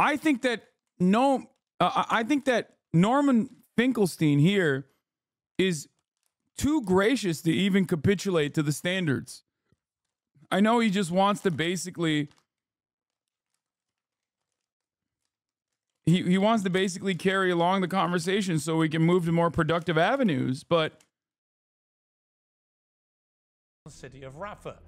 I think that I think that Norman Finkelstein here is too gracious to even capitulate to the standards. I know he just wants to basically he wants to basically carry along the conversation so we can move to more productive avenues, but the city of Rafah.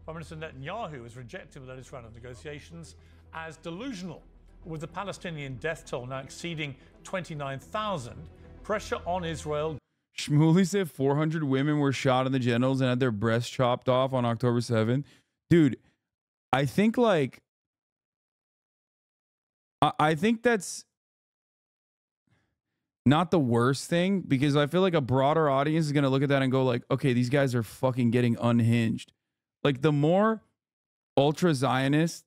Prime Minister Netanyahu has rejected the latest round of negotiations as delusional. With the Palestinian death toll now exceeding 29,000, pressure on Israel. Shmuley said 400 women were shot in the genitals and had their breasts chopped off on October 7th. Dude, I think like I think that's not the worst thing, because I feel like a broader audience is going to look at that and go like, okay, these guys are fucking getting unhinged. Like, the more ultra Zionists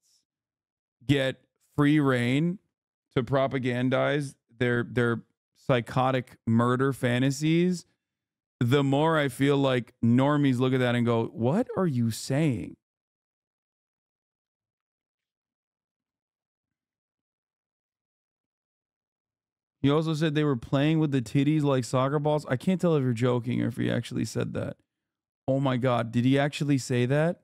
get free reign to propagandize their psychotic murder fantasies, the more I feel like normies look at that and go, what are you saying? He also said they were playing with the titties like soccer balls. I can't tell if you're joking or if he actually said that. Oh my God. Did he actually say that?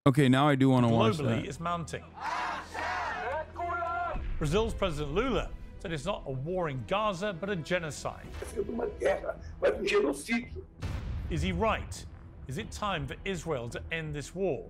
Okay, now I do want to watch that. Globally is mounting. Brazil's President Lula said it's not a war in Gaza, but a genocide. Is he right? Is it time for Israel to end this war?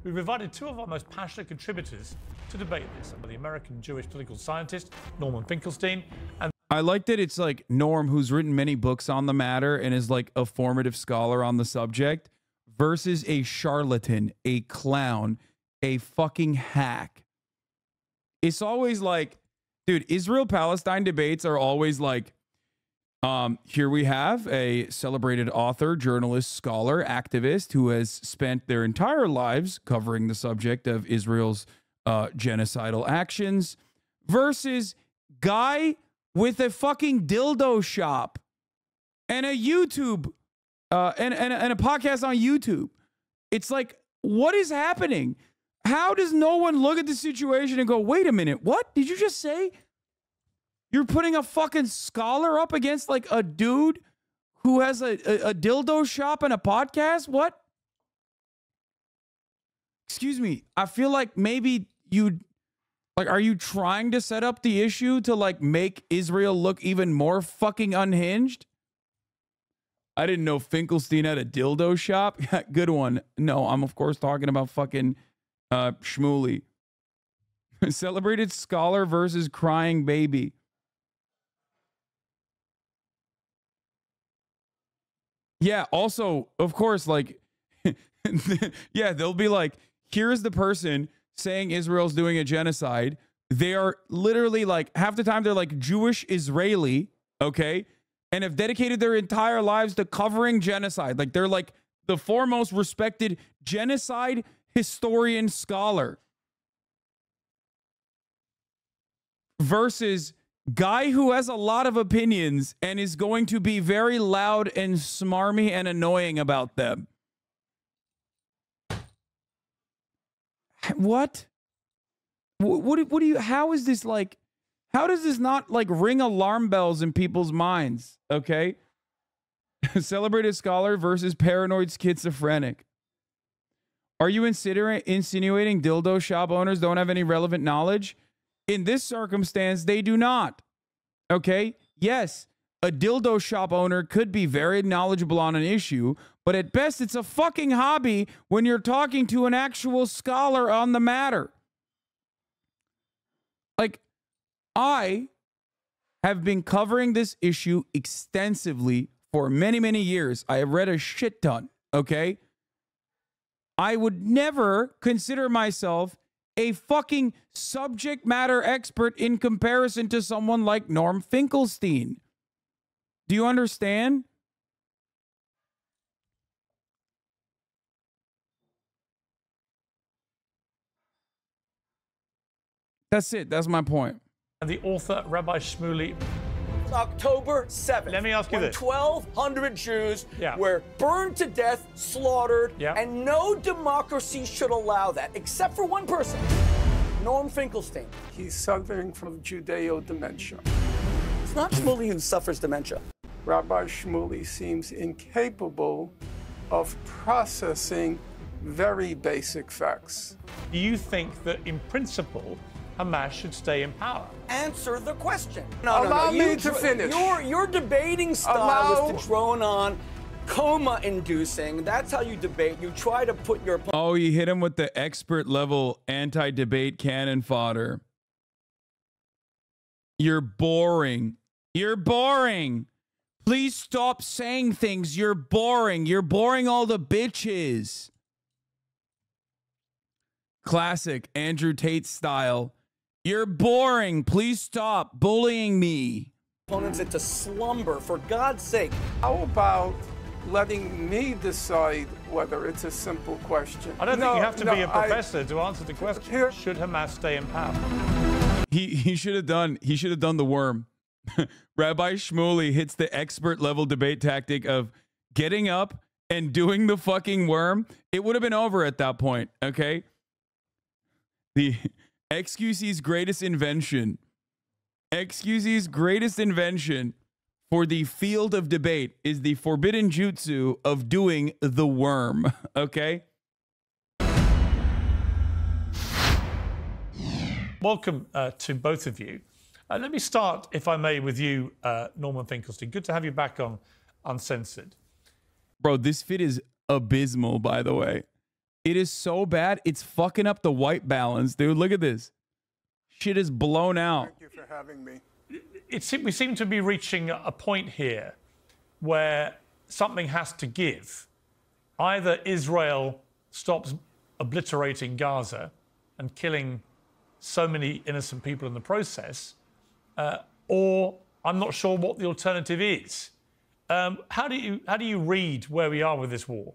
We've invited two of our most passionate contributors to debate this, the American Jewish political scientist Norman Finkelstein, and I like that it's like Norm, who's written many books on the matter and is like a formative scholar on the subject, versus a charlatan, a clown, a fucking hack. It's always like, dude, Israel-Palestine debates are always like, here we have a celebrated author, journalist, scholar, activist who has spent their entire lives covering the subject of Israel's genocidal actions, versus guy with a fucking dildo shop and a YouTube and a podcast on YouTube. It's like, what is happening? How does no one look at the situation and go, wait a minute, what did you just say? You're putting a fucking scholar up against like a dude who has a dildo shop and a podcast? What? Excuse me. I feel like maybe you, like, are you trying to set up the issue to like make Israel look even more fucking unhinged? I didn't know Finkelstein had a dildo shop. Good one. No, I'm of course talking about fucking Shmuley. Celebrated scholar versus crying baby. Yeah, also, of course, like, yeah, they'll be like, here's the person saying Israel's doing a genocide. They are literally like, half the time they're like Jewish Israeli, okay? And have dedicated their entire lives to covering genocide. Like, they're like the foremost respected genocide historian scholar. Versus guy who has a lot of opinions and is going to be very loud and smarmy and annoying about them. What? What do you, how is this like, how does this not like ring alarm bells in people's minds? Okay. Celebrated scholar versus paranoid schizophrenic. Are you insinuating dildo shop owners don't have any relevant knowledge? In this circumstance, they do not. Okay? Yes, a dildo shop owner could be very knowledgeable on an issue, but at best, it's a fucking hobby when you're talking to an actual scholar on the matter. Like, I have been covering this issue extensively for many, many years. I have read a shit ton, okay? I would never consider myself a fucking subject matter expert in comparison to someone like Norm Finkelstein. Do you understand? That's it. That's my point. And the author, Rabbi Shmuley. October 7th. Let me ask you when this. 1,200 Jews were burned to death, slaughtered, and no democracy should allow that, except for one person, Norm Finkelstein. He's suffering from Judeo-dementia. It's not Shmuley who suffers dementia. Rabbi Shmuley seems incapable of processing very basic facts. Do you think that, in principle, Hamas should stay in power? Answer the question. Allow me to finish. Your debating style is to drone on, coma-inducing. That's how you debate. You try to put your... Oh, you hit him with the expert level anti-debate cannon fodder. You're boring. You're boring. Please stop saying things. You're boring. You're boring all the bitches. Classic Andrew Tate style. You're boring. Please stop bullying me. Opponents into slumber, for God's sake. How about letting me decide whether it's a simple question? I don't think you have to be a professor to answer the question. Should Hamas stay in power? He should have done the worm. Rabbi Shmuley hits the expert level debate tactic of getting up and doing the fucking worm. It would have been over at that point, okay? The XQC's greatest invention for the field of debate is the forbidden jutsu of doing the worm, okay? Welcome to both of you. Let me start, if I may, with you, Norman Finkelstein. Good to have you back on Uncensored. Bro, this fit is abysmal, by the way. It is so bad, it's fucking up the white balance. Dude, look at this. Shit is blown out. Thank you for having me. We seem to be reaching a point here where something has to give. Either Israel stops obliterating Gaza and killing so many innocent people in the process, or I'm not sure what the alternative is. How do you read where we are with this war?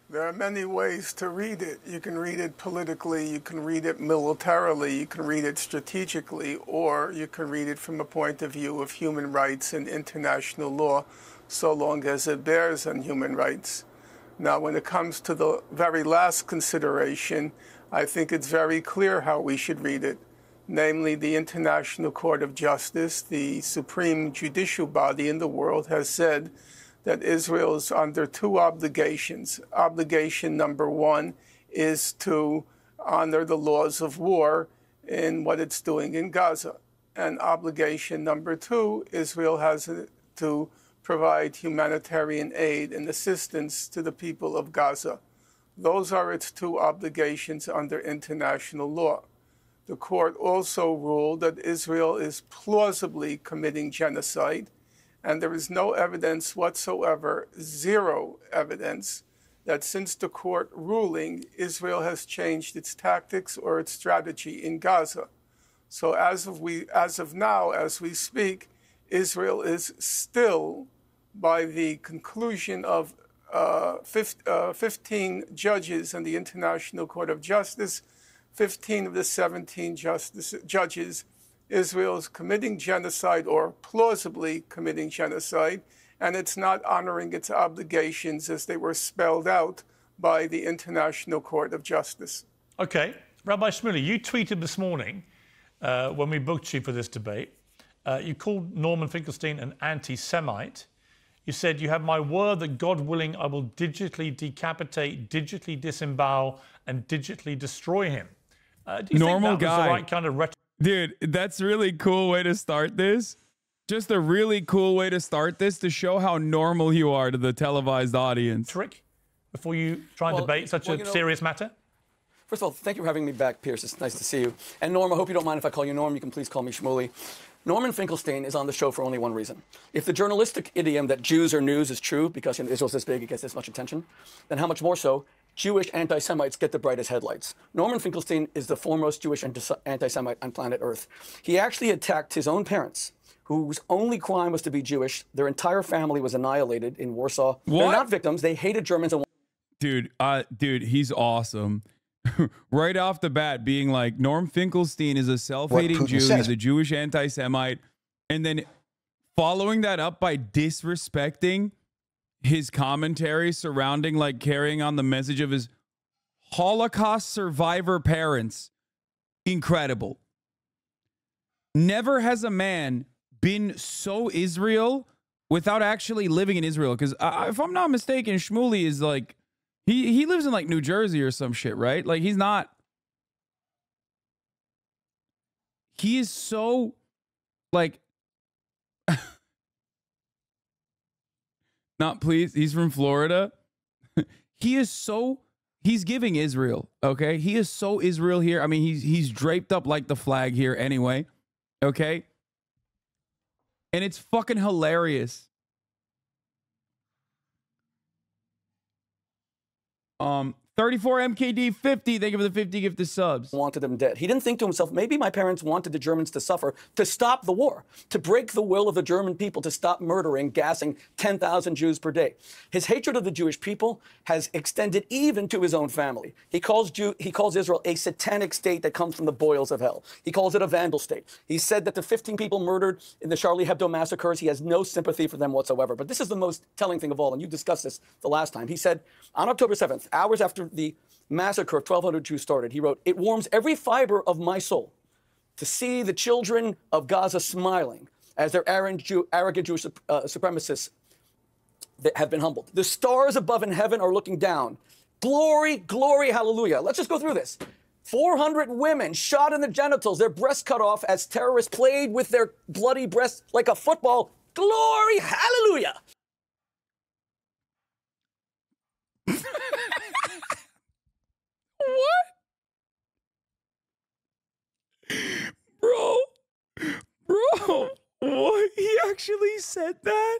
There are many ways to read it. You can read it politically, you can read it militarily, you can read it strategically, or you can read it from a point of view of human rights and international law, so long as it bears on human rights. Now, when it comes to the very last consideration, I think it's very clear how we should read it. Namely, the International Court of Justice, the supreme judicial body in the world, has said that Israel is under two obligations. Obligation number one is to honor the laws of war in what it's doing in Gaza. And obligation number two, Israel has to provide humanitarian aid and assistance to the people of Gaza. Those are its two obligations under international law. The court also ruled that Israel is plausibly committing genocide, and there is no evidence whatsoever, zero evidence, that since the court ruling, Israel has changed its tactics or its strategy in Gaza. So as of now, as we speak, Israel is still, by the conclusion of 15 judges in the International Court of Justice, 15 of the 17 judges, Israel is committing genocide or plausibly committing genocide, and it's not honoring its obligations as they were spelled out by the International Court of Justice. Okay. Rabbi Shmuley, you tweeted this morning when we booked you for this debate. You called Norman Finkelstein an anti-Semite. You said, "You have my word that, God willing, I will digitally decapitate, digitally disembowel, and digitally destroy him." Do you Normal think that was guy. the right kind of rhetoric? Dude, that's a really cool way to start this. Just a really cool way to start this to show how normal you are to the televised audience. Before you try and debate such a serious matter? First of all, thank you for having me back, Piers. It's nice to see you. And Norm, I hope you don't mind if I call you Norm. You can please call me Shmuley. Norman Finkelstein is on the show for only one reason. If the journalistic idiom that Jews are news is true, because Israel's this big, it gets this much attention, then how much more so Jewish anti-Semites get the brightest headlights. Norman Finkelstein is the foremost Jewish anti-Semite on planet Earth. He actually attacked his own parents, whose only crime was to be Jewish. Their entire family was annihilated in Warsaw. What? They're not victims. They hated Germans. And Dude, he's awesome. right off the bat being like, Norm Finkelstein is a self-hating Jew. He's a Jewish anti-Semite. And then following that up by disrespecting his commentary surrounding like carrying on the message of his Holocaust survivor parents. Incredible. Never has a man been so Israel without actually living in Israel. Because if I'm not mistaken, Shmuley is like, he lives in like New Jersey or some shit, right? Like he's not. He is so like, not pleased. He's from Florida. He is so, he's giving Israel. Okay. He is so Israel here. I mean, he's draped up like the flag here anyway. Okay. And it's fucking hilarious. 34 MKD 50. Thank you for the 50 gifted subs. Wanted them dead. He didn't think to himself, maybe my parents wanted the Germans to suffer to stop the war, to break the will of the German people, to stop murdering, gassing 10,000 Jews per day. His hatred of the Jewish people has extended even to his own family. He calls Israel a satanic state that comes from the boils of hell. He calls it a vandal state. He said that the 15 people murdered in the Charlie Hebdo massacres, he has no sympathy for them whatsoever. But this is the most telling thing of all, and you discussed this the last time. He said, on October 7th, hours after the massacre of 1,200 Jews started, he wrote, "It warms every fiber of my soul to see the children of Gaza smiling as their arrogant Jewish supremacists that have been humbled. The stars above in heaven are looking down. Glory, glory, hallelujah." Let's just go through this. 400 women shot in the genitals, their breasts cut off as terrorists played with their bloody breasts like a football. Glory, hallelujah. What? Bro, what? He actually said that?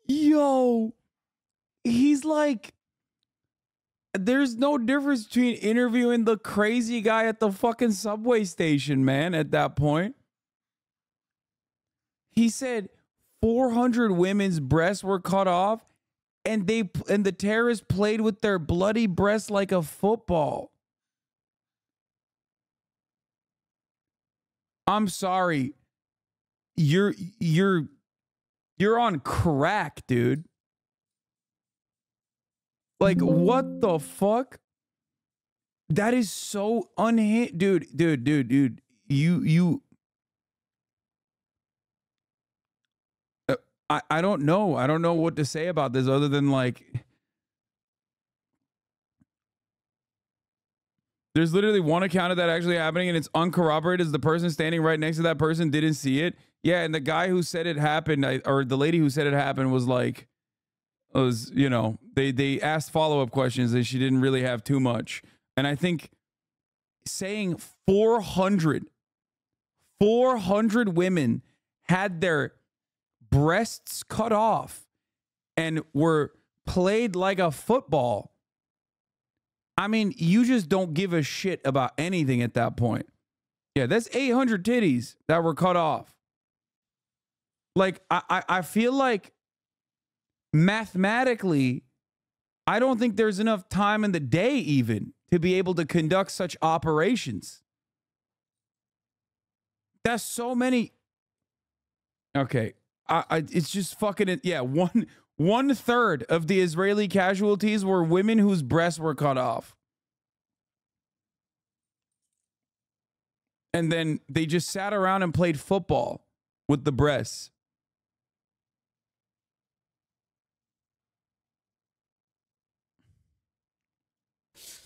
Yo, he's like, there's no difference between interviewing the crazy guy at the fucking subway station, man, at that point. He said 400 women's breasts were cut off and the terrorists played with their bloody breasts like a football. I'm sorry. You're on crack, dude. Like, what the fuck? That is so unhinged. Dude. I don't know. I don't know what to say about this other than like, there's literally one account of that actually happening and it's uncorroborated. The person standing right next to that person didn't see it. Yeah, and the guy who said it happened, or the lady who said it happened was like, you know, they asked follow-up questions and she didn't really have too much. And I think saying 400 women had their breasts cut off and were played like a football. I mean, you just don't give a shit about anything at that point. Yeah, that's 800 titties that were cut off. Like, I feel like mathematically, I don't think there's enough time in the day even to be able to conduct such operations. That's so many. Okay. It's just fucking, yeah, one third of the Israeli casualties were women whose breasts were cut off. And then they just sat around and played football with the breasts.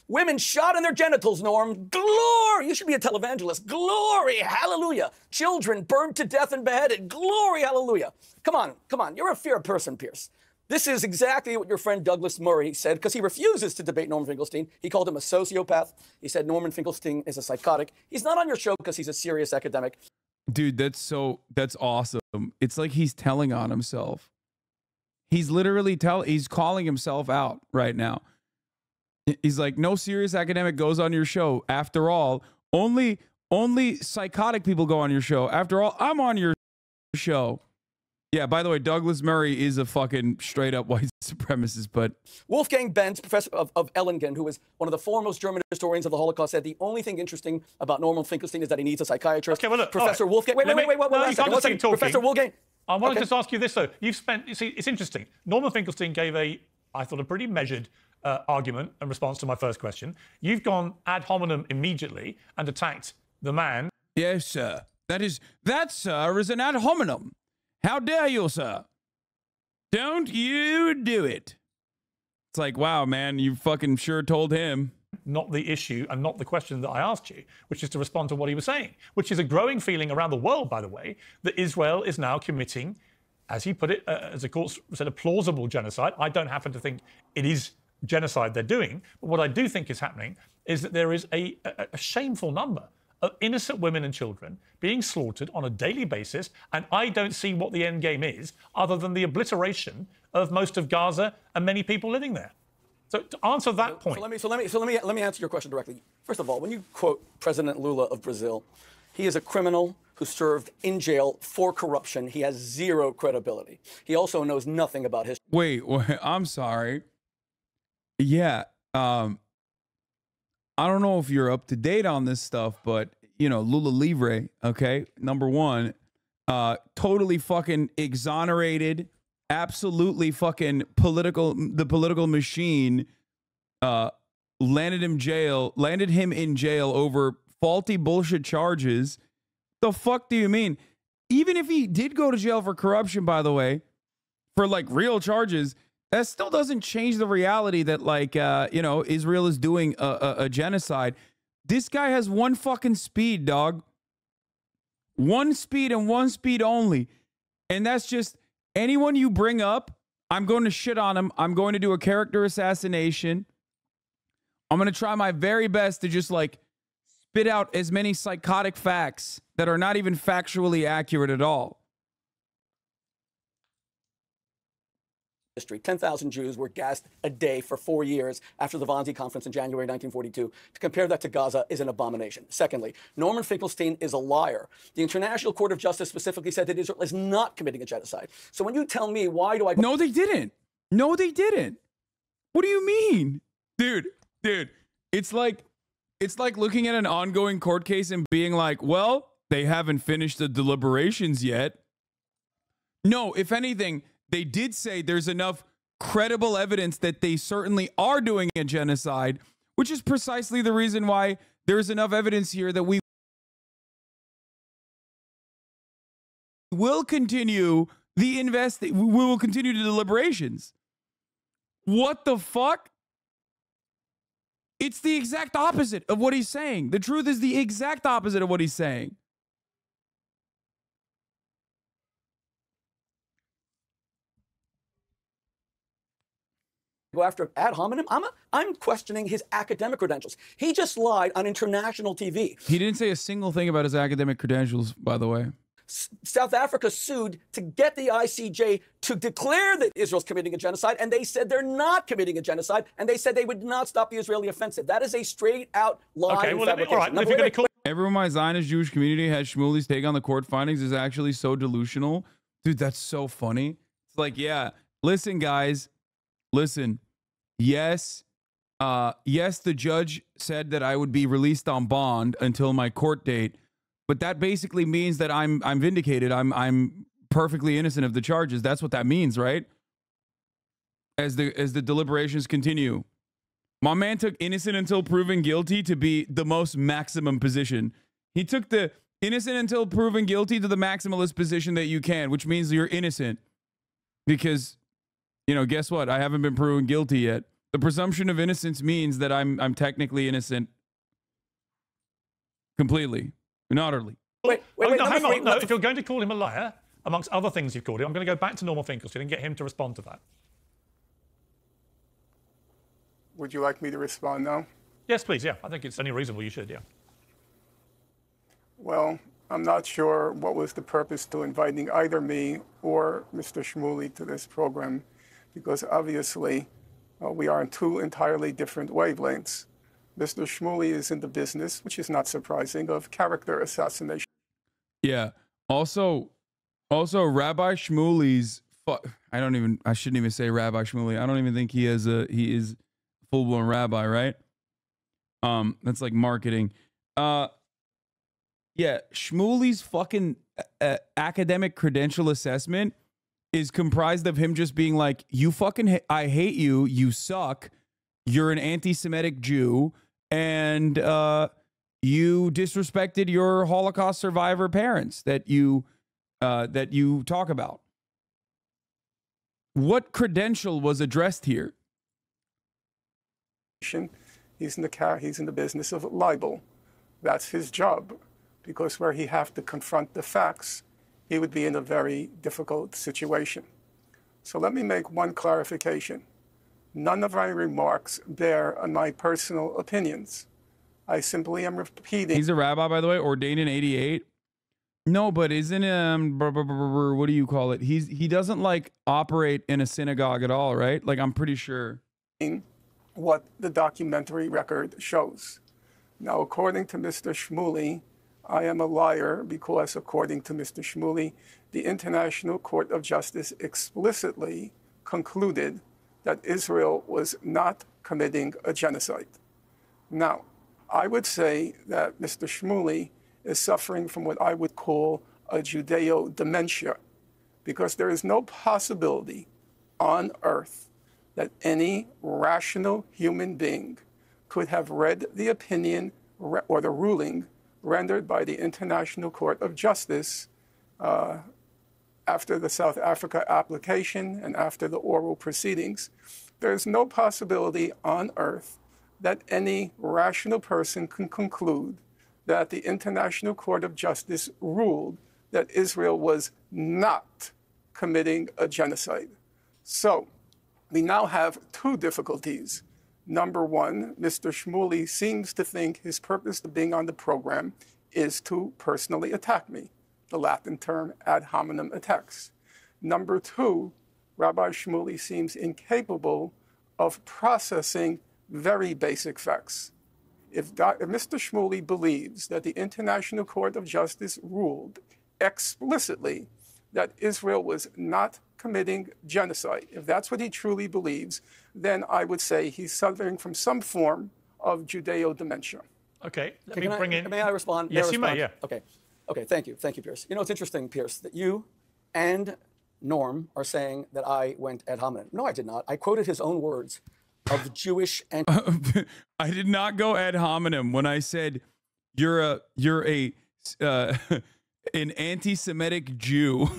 Women shot in their genitals, Norm. Glory! You should be a televangelist. Glory! Hallelujah! Children burned to death and beheaded. Glory! Hallelujah! Come on. You're a fair person, Piers. This is exactly what your friend Douglas Murray said, because he refuses to debate Norman Finkelstein. He called him a sociopath. He said Norman Finkelstein is a psychotic. He's not on your show because he's a serious academic. Dude, that's awesome. It's like he's telling on himself. He's literally he's calling himself out right now. He's like, no serious academic goes on your show. After all, only psychotic people go on your show. After all, I'm on your show. Yeah, by the way, Douglas Murray is a fucking straight up white supremacist, but Wolfgang Benz, professor of Ellingen, who was one of the foremost German historians of the Holocaust, said the only thing interesting about Norman Finkelstein is that he needs a psychiatrist. Okay, well, look, Professor right. Wolfgang. Wait, one second. Professor Wolfgang. I want to Okay. just ask you this, though. You see, it's interesting. Norman Finkelstein gave I thought, a pretty measured argument in response to my first question. You've gone ad hominem immediately and attacked the man. yes, sir. That, sir, is an ad hominem. How dare you, sir? Don't you do it. It's like, wow, man, you fucking sure told him. Not the issue and not the question that I asked you, which is to respond to what he was saying, which is a growing feeling around the world, by the way, that Israel is now committing, as he put it, as the court said, a plausible genocide. I don't happen to think it is genocide they're doing, but what I do think is happening is that there is a shameful number of innocent women and children being slaughtered on a daily basis, and I don't see what the end game is other than the obliteration of most of Gaza and many people living there. So to answer that point, So let me answer your question directly. First of all, when you quote President Lula of Brazil, he is a criminal who served in jail for corruption. He has zero credibility. He also knows nothing about history. Wait, I'm sorry. Yeah, I don't know if you're up to date on this stuff, but, you know, Lula Livre, okay, number one, totally fucking exonerated, absolutely fucking the political machine landed him in jail over faulty bullshit charges. The fuck do you mean? Even if he did go to jail for corruption, by the way, for like real charges, that still doesn't change the reality that, like, you know, Israel is doing a genocide. This guy has one fucking speed, dog. One speed and one speed only. And that's just anyone you bring up, I'm going to shit on him. I'm going to do a character assassination. I'm going to try my very best to just, like, spit out as many psychotic facts that are not even factually accurate at all. 10,000 Jews were gassed a day for 4 years after the Wannsee Conference in January 1942. To compare that to Gaza is an abomination. Secondly, Norman Finkelstein is a liar. The International Court of Justice specifically said that Israel is not committing a genocide. So when you tell me, why do I... No, they didn't. No, they didn't. What do you mean? Dude, it's like looking at an ongoing court case and being like, well, they haven't finished the deliberations yet. No, if anything, they did say there's enough credible evidence that they certainly are doing a genocide, which is precisely the reason why there's enough evidence here that we will continue we will continue the deliberations. What the fuck? It's the exact opposite of what he's saying. The truth is the exact opposite of what he's saying. Go after ad hominem. I'm questioning his academic credentials. He just lied on international TV. He didn't say a single thing about his academic credentials, by the way. South Africa sued to get the ICJ to declare that Israel's committing a genocide, and they said they're not committing a genocide, and they said they would not stop the Israeli offensive. That is a straight-out lie. Okay, well, all right. If you're going to call everyone in my Zionist Jewish community has Shmuley's take on the court findings is actually so delusional. Dude, that's so funny. It's like, yeah, listen, guys, listen. Yes, the judge said that I would be released on bond until my court date, but that basically means that I'm vindicated. I'm perfectly innocent of the charges. That's what that means, right? As the deliberations continue. My man took innocent until proven guilty to be the most maximum position. He took the innocent until proven guilty to the maximalist position that you can, which means you're innocent. Because, you know, guess what? I haven't been proven guilty yet. The presumption of innocence means that I'm technically innocent completely and utterly. Wait, no, hang on. No, if you're going to call him a liar, amongst other things you've called him, I'm going to go back to Norman Finkelstein and get him to respond to that. Would you like me to respond now? Yes, please. Yeah, I think it's only reasonable you should. Yeah. Well, I'm not sure what was the purpose to inviting either me or Mr. Shmuley to this program, because obviously we are on two entirely different wavelengths. Mr. Shmuley is in the business, which is not surprising, of character assassination. Yeah. Also, Also, Rabbi Shmuley's. I shouldn't even say Rabbi Shmuley. I don't even think he is full blown rabbi, right? That's like marketing. Yeah, Shmuley's fucking academic credential assessment is comprised of him just being like, you fucking, I hate you, you suck, you're an anti-Semitic Jew, and you disrespected your Holocaust survivor parents that you talk about. What credential was addressed here? He's in the business of libel. That's his job, because where he have to confront the facts, he would be in a very difficult situation. So let me make one clarification. None of my remarks bear on my personal opinions. I simply am repeating. He's a rabbi, by the way, ordained in 88. No, but isn't what do you call it? He doesn't like operate in a synagogue at all, right? Like, I'm pretty sure. What the documentary record shows. Now, according to Mr. Shmuley, I am a liar because, according to Mr. Shmuley, the International Court of Justice explicitly concluded that Israel was not committing a genocide. Now, I would say that Mr. Shmuley is suffering from what I would call a Judeo-dementia, because there is no possibility on earth that any rational human being could have read the opinion or the ruling rendered by the International Court of Justice after the South Africa application and after the oral proceedings. There is no possibility on earth that any rational person can conclude that the International Court of Justice ruled that Israel was not committing a genocide. So we now have two difficulties. Number one, Mr. Shmuley seems to think his purpose of being on the program is to personally attack me, the Latin term ad hominem attacks. Number two, Rabbi Shmuley seems incapable of processing very basic facts. If Mr. Shmuley believes that the International Court of Justice ruled explicitly that Israel was not committing genocide, if that's what he truly believes, then I would say he's suffering from some form of Judeo-dementia. Okay, let me bring in... May I respond? Yes, you may, yeah. Okay, thank you, Piers. You know, it's interesting, Piers, that you and Norm are saying that I went ad hominem. No, I did not. I quoted his own words of Jewish and... I did not go ad hominem when I said you're an anti-Semitic Jew.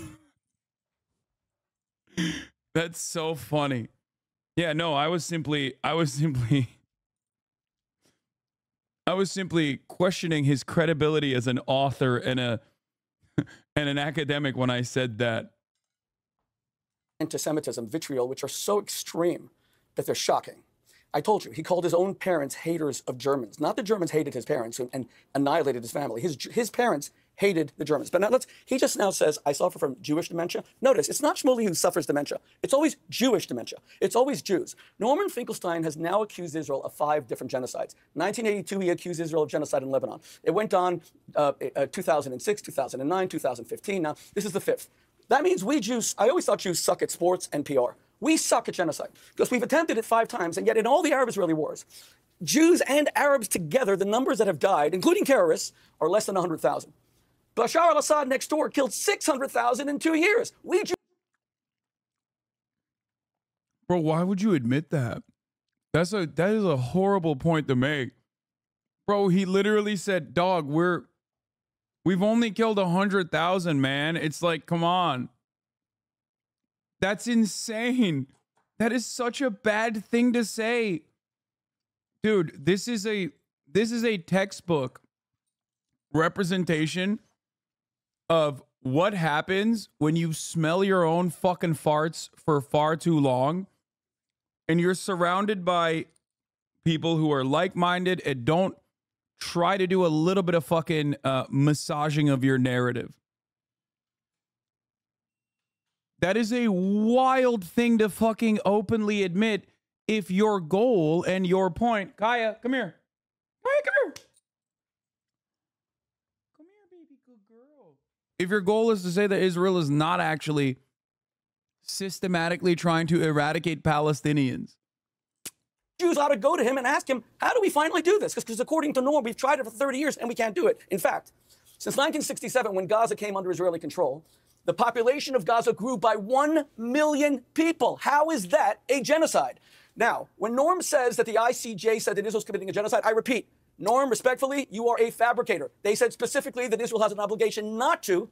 That's so funny. Yeah, no, I was simply questioning his credibility as an author and an academic when I said that. Anti-Semitism, vitriol, which are so extreme that they're shocking. I told you, he called his own parents haters of Germans. Not the Germans hated his parents and annihilated his family. His parents hated the Germans. But now he just now says, I suffer from Jewish dementia. Notice, it's not Shmuley who suffers dementia. It's always Jewish dementia. It's always Jews. Norman Finkelstein has now accused Israel of 5 different genocides. 1982, he accused Israel of genocide in Lebanon. It went on 2006, 2009, 2015. Now, this is the 5th. That means we Jews, I always thought Jews suck at sports and PR. We suck at genocide because we've attempted it 5 times, and yet in all the Arab-Israeli wars, Jews and Arabs together, the numbers that have died, including terrorists, are less than 100,000. Bashar al-Assad next door killed 600,000 in 2 years. We Jews... Bro, why would you admit that? That is a horrible point to make. Bro, he literally said, dog, we've only killed 100,000, man. It's like, come on. That's insane. That is such a bad thing to say. Dude, this is a textbook representation of what happens when you smell your own fucking farts for far too long and you're surrounded by people who are like-minded and don't try to do a little bit of fucking massaging of your narrative. That is a wild thing to fucking openly admit if your goal and your point... Kaya, come here. Kaya, come here. Come here, baby, good girl. if your goal is to say that Israel is not actually systematically trying to eradicate Palestinians, Jews ought to go to him and ask him, how do we finally do this? Because according to Norm, we've tried it for 30 years and we can't do it. In fact, since 1967, when Gaza came under Israeli control, the population of Gaza grew by 1 million people. How is that a genocide? Now, when Norm says that the ICJ said that Israel's committing a genocide, I repeat, Norm, respectfully, you are a fabricator. They said specifically that Israel has an obligation not to.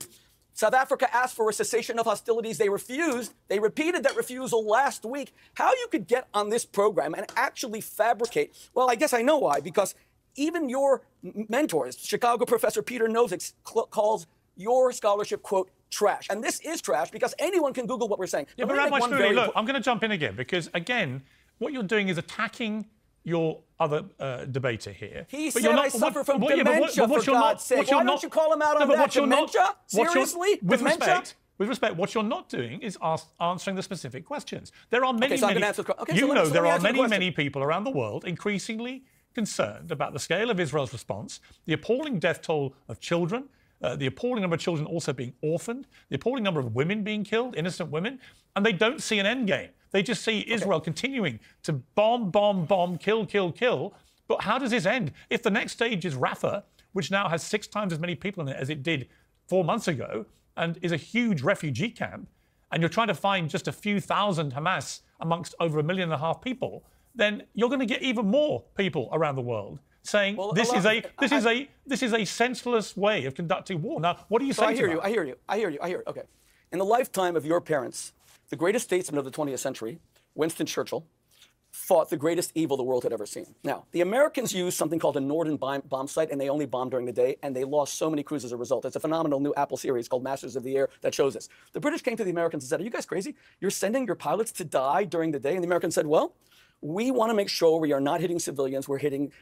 South Africa asked for a cessation of hostilities. They refused. They repeated that refusal last week. How you could get on this program and actually fabricate? Well, I guess I know why, because even your mentors, Chicago professor Peter Nozick, calls your scholarship, quote, trash. And this is trash because anyone can Google what we're saying. Yeah, but Rabbi Shmuley, look, I'm going to jump in again because, again, what you're doing is attacking your other debater here. He said I suffer from dementia, for God's sake. Why don't you call him out on that? Dementia? Seriously? With respect, what you're not doing is answering the specific questions. There are many, many people around the world increasingly concerned about the scale of Israel's response, the appalling death toll of children, the appalling number of children also being orphaned, the appalling number of women being killed, innocent women, and they don't see an end game. They just see Israel continuing to bomb, kill. But how does this end? If the next stage is Rafah, which now has 6 times as many people in it as it did 4 months ago, and is a huge refugee camp, and you're trying to find just a few thousand Hamas amongst over 1.5 million people, then you're going to get even more people around the world saying this is a senseless way of conducting war. Now, what do you say? I hear you. Okay. In the lifetime of your parents, the greatest statesman of the 20th century, Winston Churchill, fought the greatest evil the world had ever seen. Now, the Americans used something called a Norden bomb sight, and they only bombed during the day, and they lost so many crews as a result. It's a phenomenal new Apple series called Masters of the Air that shows this. The British came to the Americans and said, are you guys crazy? You're sending your pilots to die during the day? And the Americans said, well, we want to make sure we are not hitting civilians. We're hitting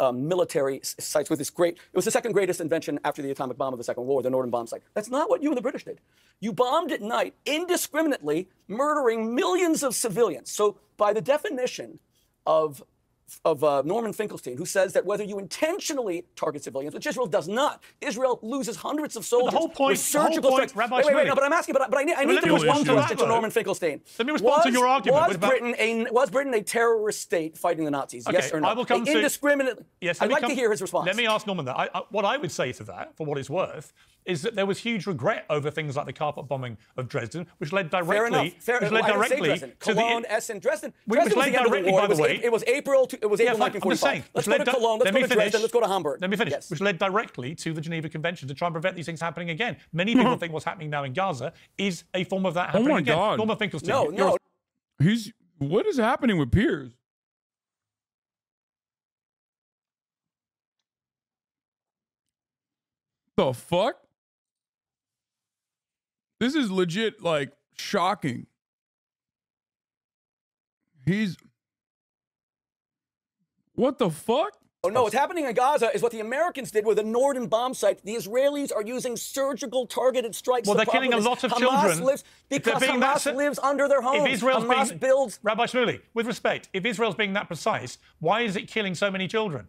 military sites with this great. It was the second greatest invention after the atomic bomb of the Second World War, the Norden bomb sight. That's not what you and the British did. You bombed at night indiscriminately, murdering millions of civilians. So by the definition of Norman Finkelstein, who says that whether you intentionally target civilians, which Israel does not, Israel loses hundreds of soldiers. But the whole point, with surgical strikes. Rabbi Wait, no, but I'm asking, but I need to respond to Norman Finkelstein. Let me respond to your argument. Was Britain a terrorist state fighting the Nazis? Okay, yes or no? I will come indiscriminately. Yes, I'd like to hear his response. Let me ask Norman that. What I would say to that, for what it's worth, is that there was huge regret over things like the carpet bombing of Dresden, which led directly to Cologne, Essen, Dresden. Which led directly, by the way. It was April 1945. Let's go to Cologne. Let's go to Dresden. Let's go to Hamburg. Let me finish. Yes. Which led directly to the Geneva Convention to try and prevent these things happening again. Many people think what's happening now in Gaza is a form of that happening again. God. Norman Finkelstein. No. What is happening with Piers? The fuck? This is legit, like, shocking. What the fuck? Oh, no, what's happening in Gaza is what the Americans did with the Norden bomb site. The Israelis are using surgical targeted strikes. Well, they're killing a lot of children. Because Hamas lives under their homes. If Israel's Hamas builds... Rabbi Shmuley, with respect, if Israel's being that precise, why is it killing so many children?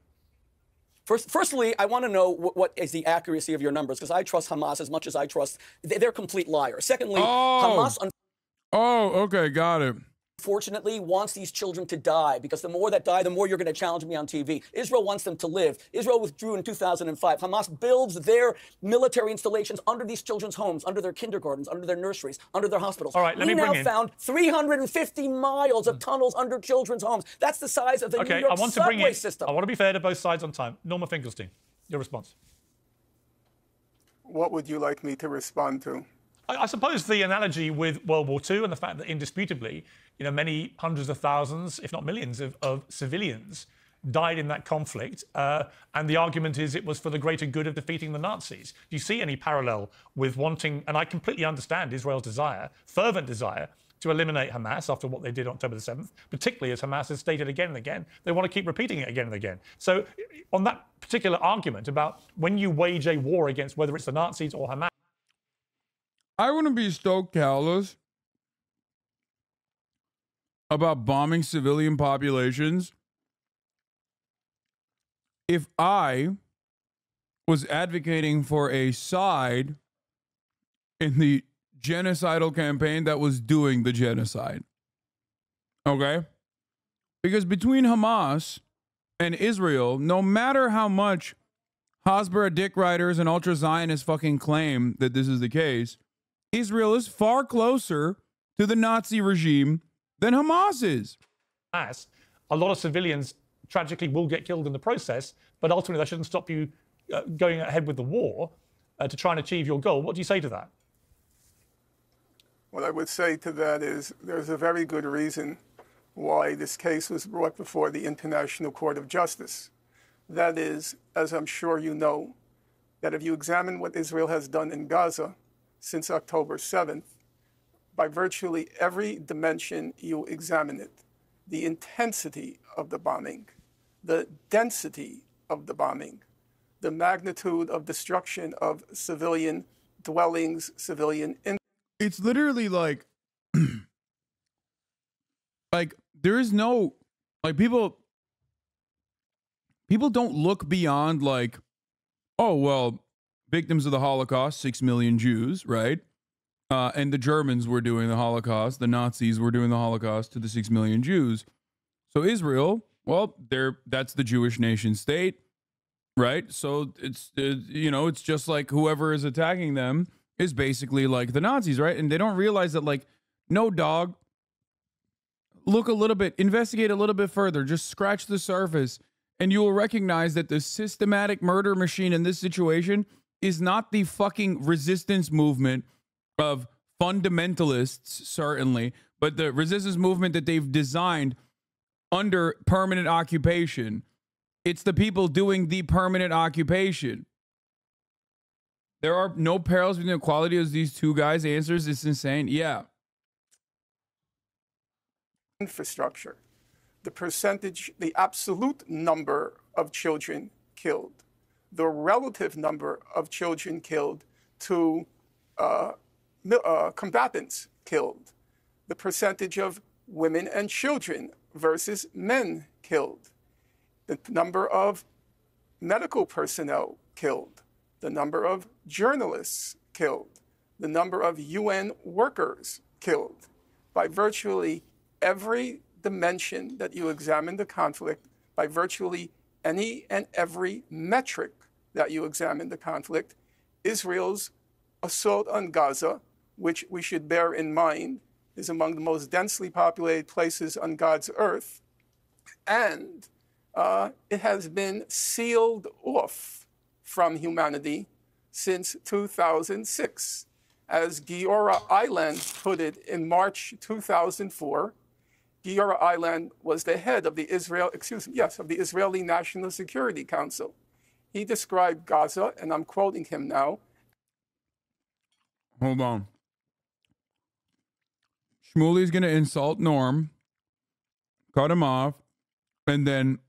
Firstly, I want to know what is the accuracy of your numbers, because I trust Hamas as much as I trust... They're complete liars. Secondly, Hamas... Okay, got it. Unfortunately, wants these children to die, because the more that die, the more you're going to challenge me on TV. Israel wants them to live. Israel withdrew in 2005. Hamas builds their military installations under these children's homes, under their kindergartens, under their nurseries, under their hospitals. All right, we now found 350 miles of tunnels under children's homes. That's the size of the New York subway system. I want to be fair to both sides on time. Norman Finkelstein, your response. What would you like me to respond to? I suppose the analogy with World War II and the fact that indisputably, many hundreds of thousands, if not millions, of civilians died in that conflict. And the argument is it was for the greater good of defeating the Nazis. Do you see any parallel with wanting, and I completely understand Israel's desire, fervent desire, to eliminate Hamas after what they did on October the 7th, particularly as Hamas has stated again and again, they want to keep repeating it again and again. So on that particular argument about when you wage a war against whether it's the Nazis or Hamas, I wouldn't be stoked, callous, about bombing civilian populations if I was advocating for a side in the genocidal campaign that was doing the genocide. Okay? Because between Hamas and Israel, no matter how much Hasbara dick riders and ultra-Zionists fucking claim that this is the case, Israel is far closer to the Nazi regime than Hamas is. A lot of civilians tragically will get killed in the process, but ultimately that shouldn't stop you going ahead with the war to try and achieve your goal. What do you say to that? What I would say to that is there's a very good reason why this case was brought before the International Court of Justice. That is, as I'm sure you know, that if you examine what Israel has done in Gaza since October 7th, by virtually every dimension you examine it, the intensity of the bombing, the density of the bombing, the magnitude of destruction of civilian dwellings, it's literally like there is no, like, people don't look beyond, like, oh, well, victims of the Holocaust, 6 million Jews, right? And the Germans were doing the Holocaust. The Nazis were doing the Holocaust to the 6 million Jews. So Israel, well, that's the Jewish nation state, right? So it's, it's just like whoever is attacking them is basically like the Nazis, right? And they don't realize that, like, no, dog, look a little bit, investigate a little bit further, just scratch the surface, and you will recognize that the systematic murder machine in this situation is not the fucking resistance movement of fundamentalists, certainly, but the resistance movement that they've designed under permanent occupation. It's the people doing the permanent occupation. There are no parallels between the quality of these two guys' answers. It's insane. Yeah. infrastructure, the percentage, the absolute number of children killed, the relative number of children killed to combatants killed, the percentage of women and children versus men killed, the number of medical personnel killed, the number of journalists killed, the number of UN workers killed. By virtually every dimension that you examine the conflict, by virtually any and every metric that you examine the conflict, Israel's assault on Gaza, which we should bear in mind is among the most densely populated places on God's earth, and it has been sealed off from humanity since 2006. As Giora Island put it in March 2004, Giora Island was the head of the Israeli National Security Council. He described Gaza, and I'm quoting him now. Hold on. Shmuley's going to insult Norm, cut him off, and then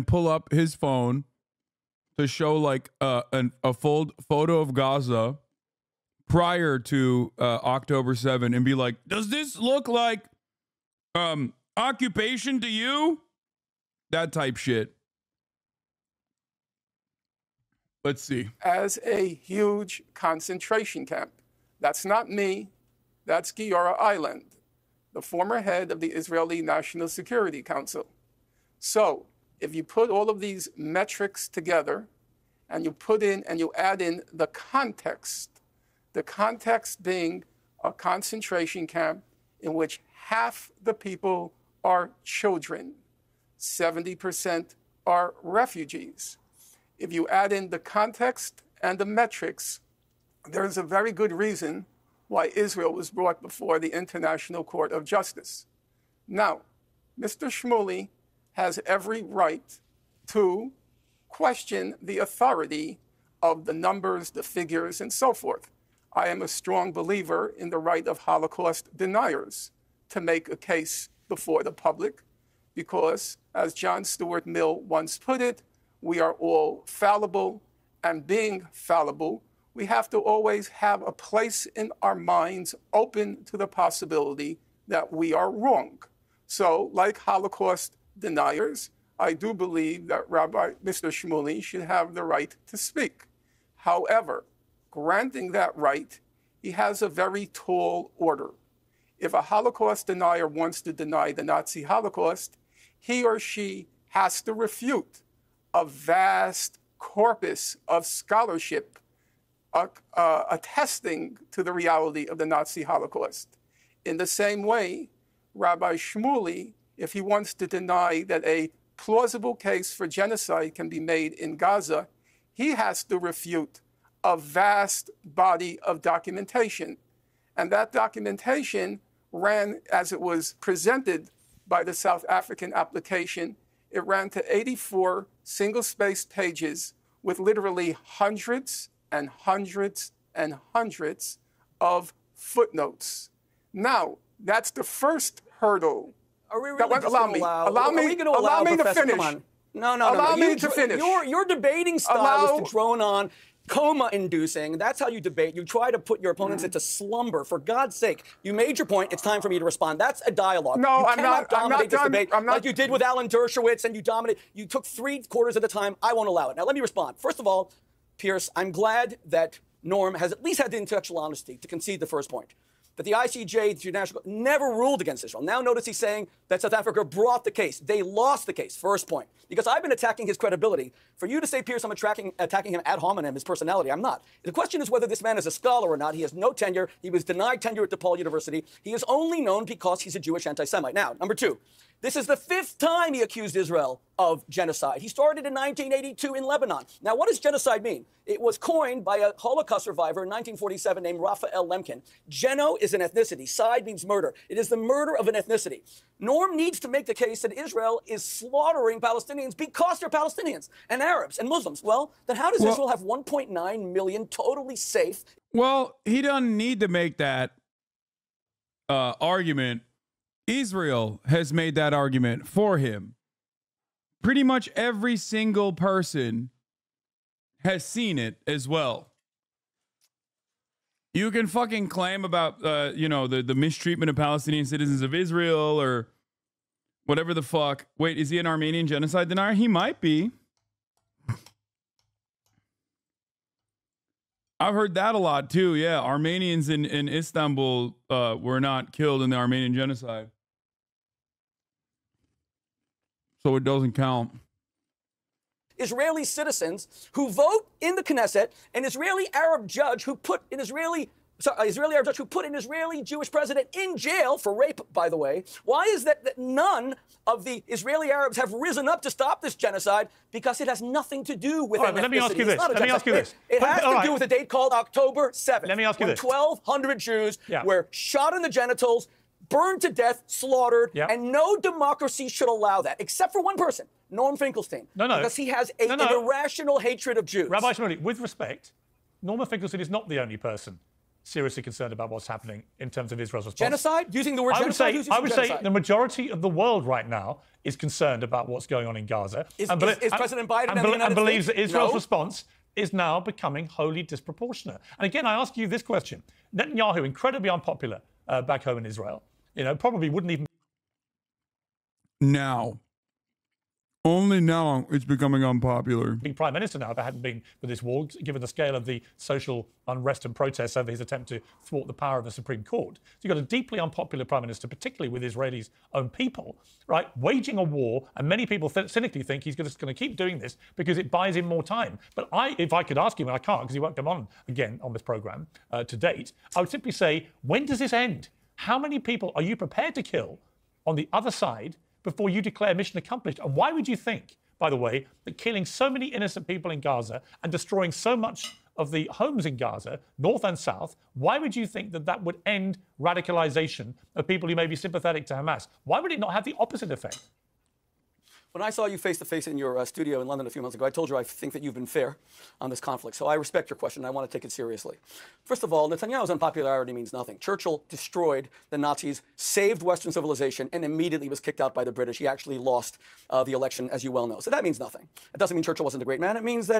pull up his phone to show like a full photo of Gaza prior to October 7 and be like, does this look like occupation to you? That type shit. Let's see. As a huge concentration camp. That's not me. That's Giora Island, the former head of the Israeli National Security Council. So if you put all of these metrics together and you add in the context being a concentration camp in which half the people are children, 70% are refugees. If you add in the context and the metrics, there's a very good reason why Israel was brought before the International Court of Justice. Now, Mr. Shmuley has every right to question the authority of the numbers, the figures, and so forth. I am a strong believer in the right of Holocaust deniers to make a case before the public because, as John Stuart Mill once put it, we are all fallible, and being fallible, we have to always have a place in our minds open to the possibility that we are wrong. So, like Holocaust deniers, I do believe that Rabbi Mr. Shmuley should have the right to speak. However, granting that right, he has a very tall order. If a Holocaust denier wants to deny the Nazi Holocaust, he or she has to refute a vast corpus of scholarship attesting to the reality of the Nazi Holocaust. In the same way, Rabbi Shmuley, if he wants to deny that a plausible case for genocide can be made in Gaza, he has to refute a vast body of documentation. And that documentation ran, as it was presented by the South African application, it ran to 84 single-spaced pages with literally hundreds and hundreds and hundreds of footnotes. Now, that's the first hurdle. Are we really allow me to finish. Come on. No. Allow me to finish. Your debating style is to drone on, coma-inducing. That's how you debate. You try to put your opponents into slumber. For God's sake, you made your point. It's time for me to respond. That's a dialogue. No, I'm not dominate this debate like you did with Alan Dershowitz, and you dominate. You took 3/4 of the time. I won't allow it. Now, let me respond. First of all, Piers, I'm glad that Norm has at least had the intellectual honesty to concede the first point, that the ICJ, the International Court, never ruled against Israel. Now notice he's saying that South Africa brought the case. They lost the case, first point. Because I've been attacking his credibility. For you to say, Piers, I'm attacking him ad hominem, his personality, I'm not. The question is whether this man is a scholar or not. He has no tenure. He was denied tenure at DePaul University. He is only known because he's a Jewish anti-Semite. Now, number two, this is the 5th time he accused Israel of genocide. He started in 1982 in Lebanon. Now, what does genocide mean? It was coined by a Holocaust survivor in 1947 named Raphael Lemkin. Geno is an ethnicity. Side means murder. It is the murder of an ethnicity. Norm needs to make the case that Israel is slaughtering Palestinians because they're Palestinians and Arabs and Muslims. Well, then how does Israel have 1.9 million totally safe? Well, he doesn't need to make that argument. Israel has made that argument for him. Pretty much every single person has seen it as well. You can fucking claim about, the mistreatment of Palestinian citizens of Israel or whatever the fuck. Wait, is he an Armenian genocide denier? He might be. I've heard that a lot too. Yeah, Armenians in Istanbul were not killed in the Armenian genocide. So it doesn't count. Israeli citizens who vote in the Knesset, an Israeli Arab judge who put an Israeli Jewish president in jail for rape, by the way. Why is that none of the Israeli Arabs have risen up to stop this genocide? Because it has nothing to do with ethnicity. Let me ask you this. It has to do with a date called October 7th. Let me ask you this. 1,200 Jews were shot in the genitals, burned to death, slaughtered, and no democracy should allow that, except for one person, Norm Finkelstein. Because he has an irrational hatred of Jews. Rabbi Shmuley, with respect, Norman Finkelstein is not the only person seriously concerned about what's happening in terms of Israel's response. Genocide? Using the word genocide? I would say the majority of the world right now is concerned about what's going on in Gaza. Is President Biden and believes that Israel's response is now becoming wholly disproportionate. And again, I ask you this question. Netanyahu, incredibly unpopular back home in Israel, probably wouldn't even... Now. Only now it's becoming unpopular. Being prime minister now, if it hadn't been for this war, given the scale of the social unrest and protests over his attempt to thwart the power of the Supreme Court. So you've got a deeply unpopular prime minister, particularly with Israelis' own people, right, waging a war, and many people cynically think he's just going to keep doing this because it buys him more time. But if I could ask him, and I can't because he won't come on again on this program to date, I would simply say, when does this end? How many people are you prepared to kill on the other side before you declare mission accomplished? And why would you think, by the way, that killing so many innocent people in Gaza and destroying so much of the homes in Gaza, north and south, why would you think that that would end radicalization of people who may be sympathetic to Hamas? Why would it not have the opposite effect? When I saw you face-to-face in your studio in London a few months ago, I told you I think that you've been fair on this conflict. So I respect your question, and I want to take it seriously. First of all, Netanyahu's unpopularity means nothing. Churchill destroyed the Nazis, saved Western civilization, and immediately was kicked out by the British. He actually lost the election, as you well know. So that means nothing. It doesn't mean Churchill wasn't a great man. It means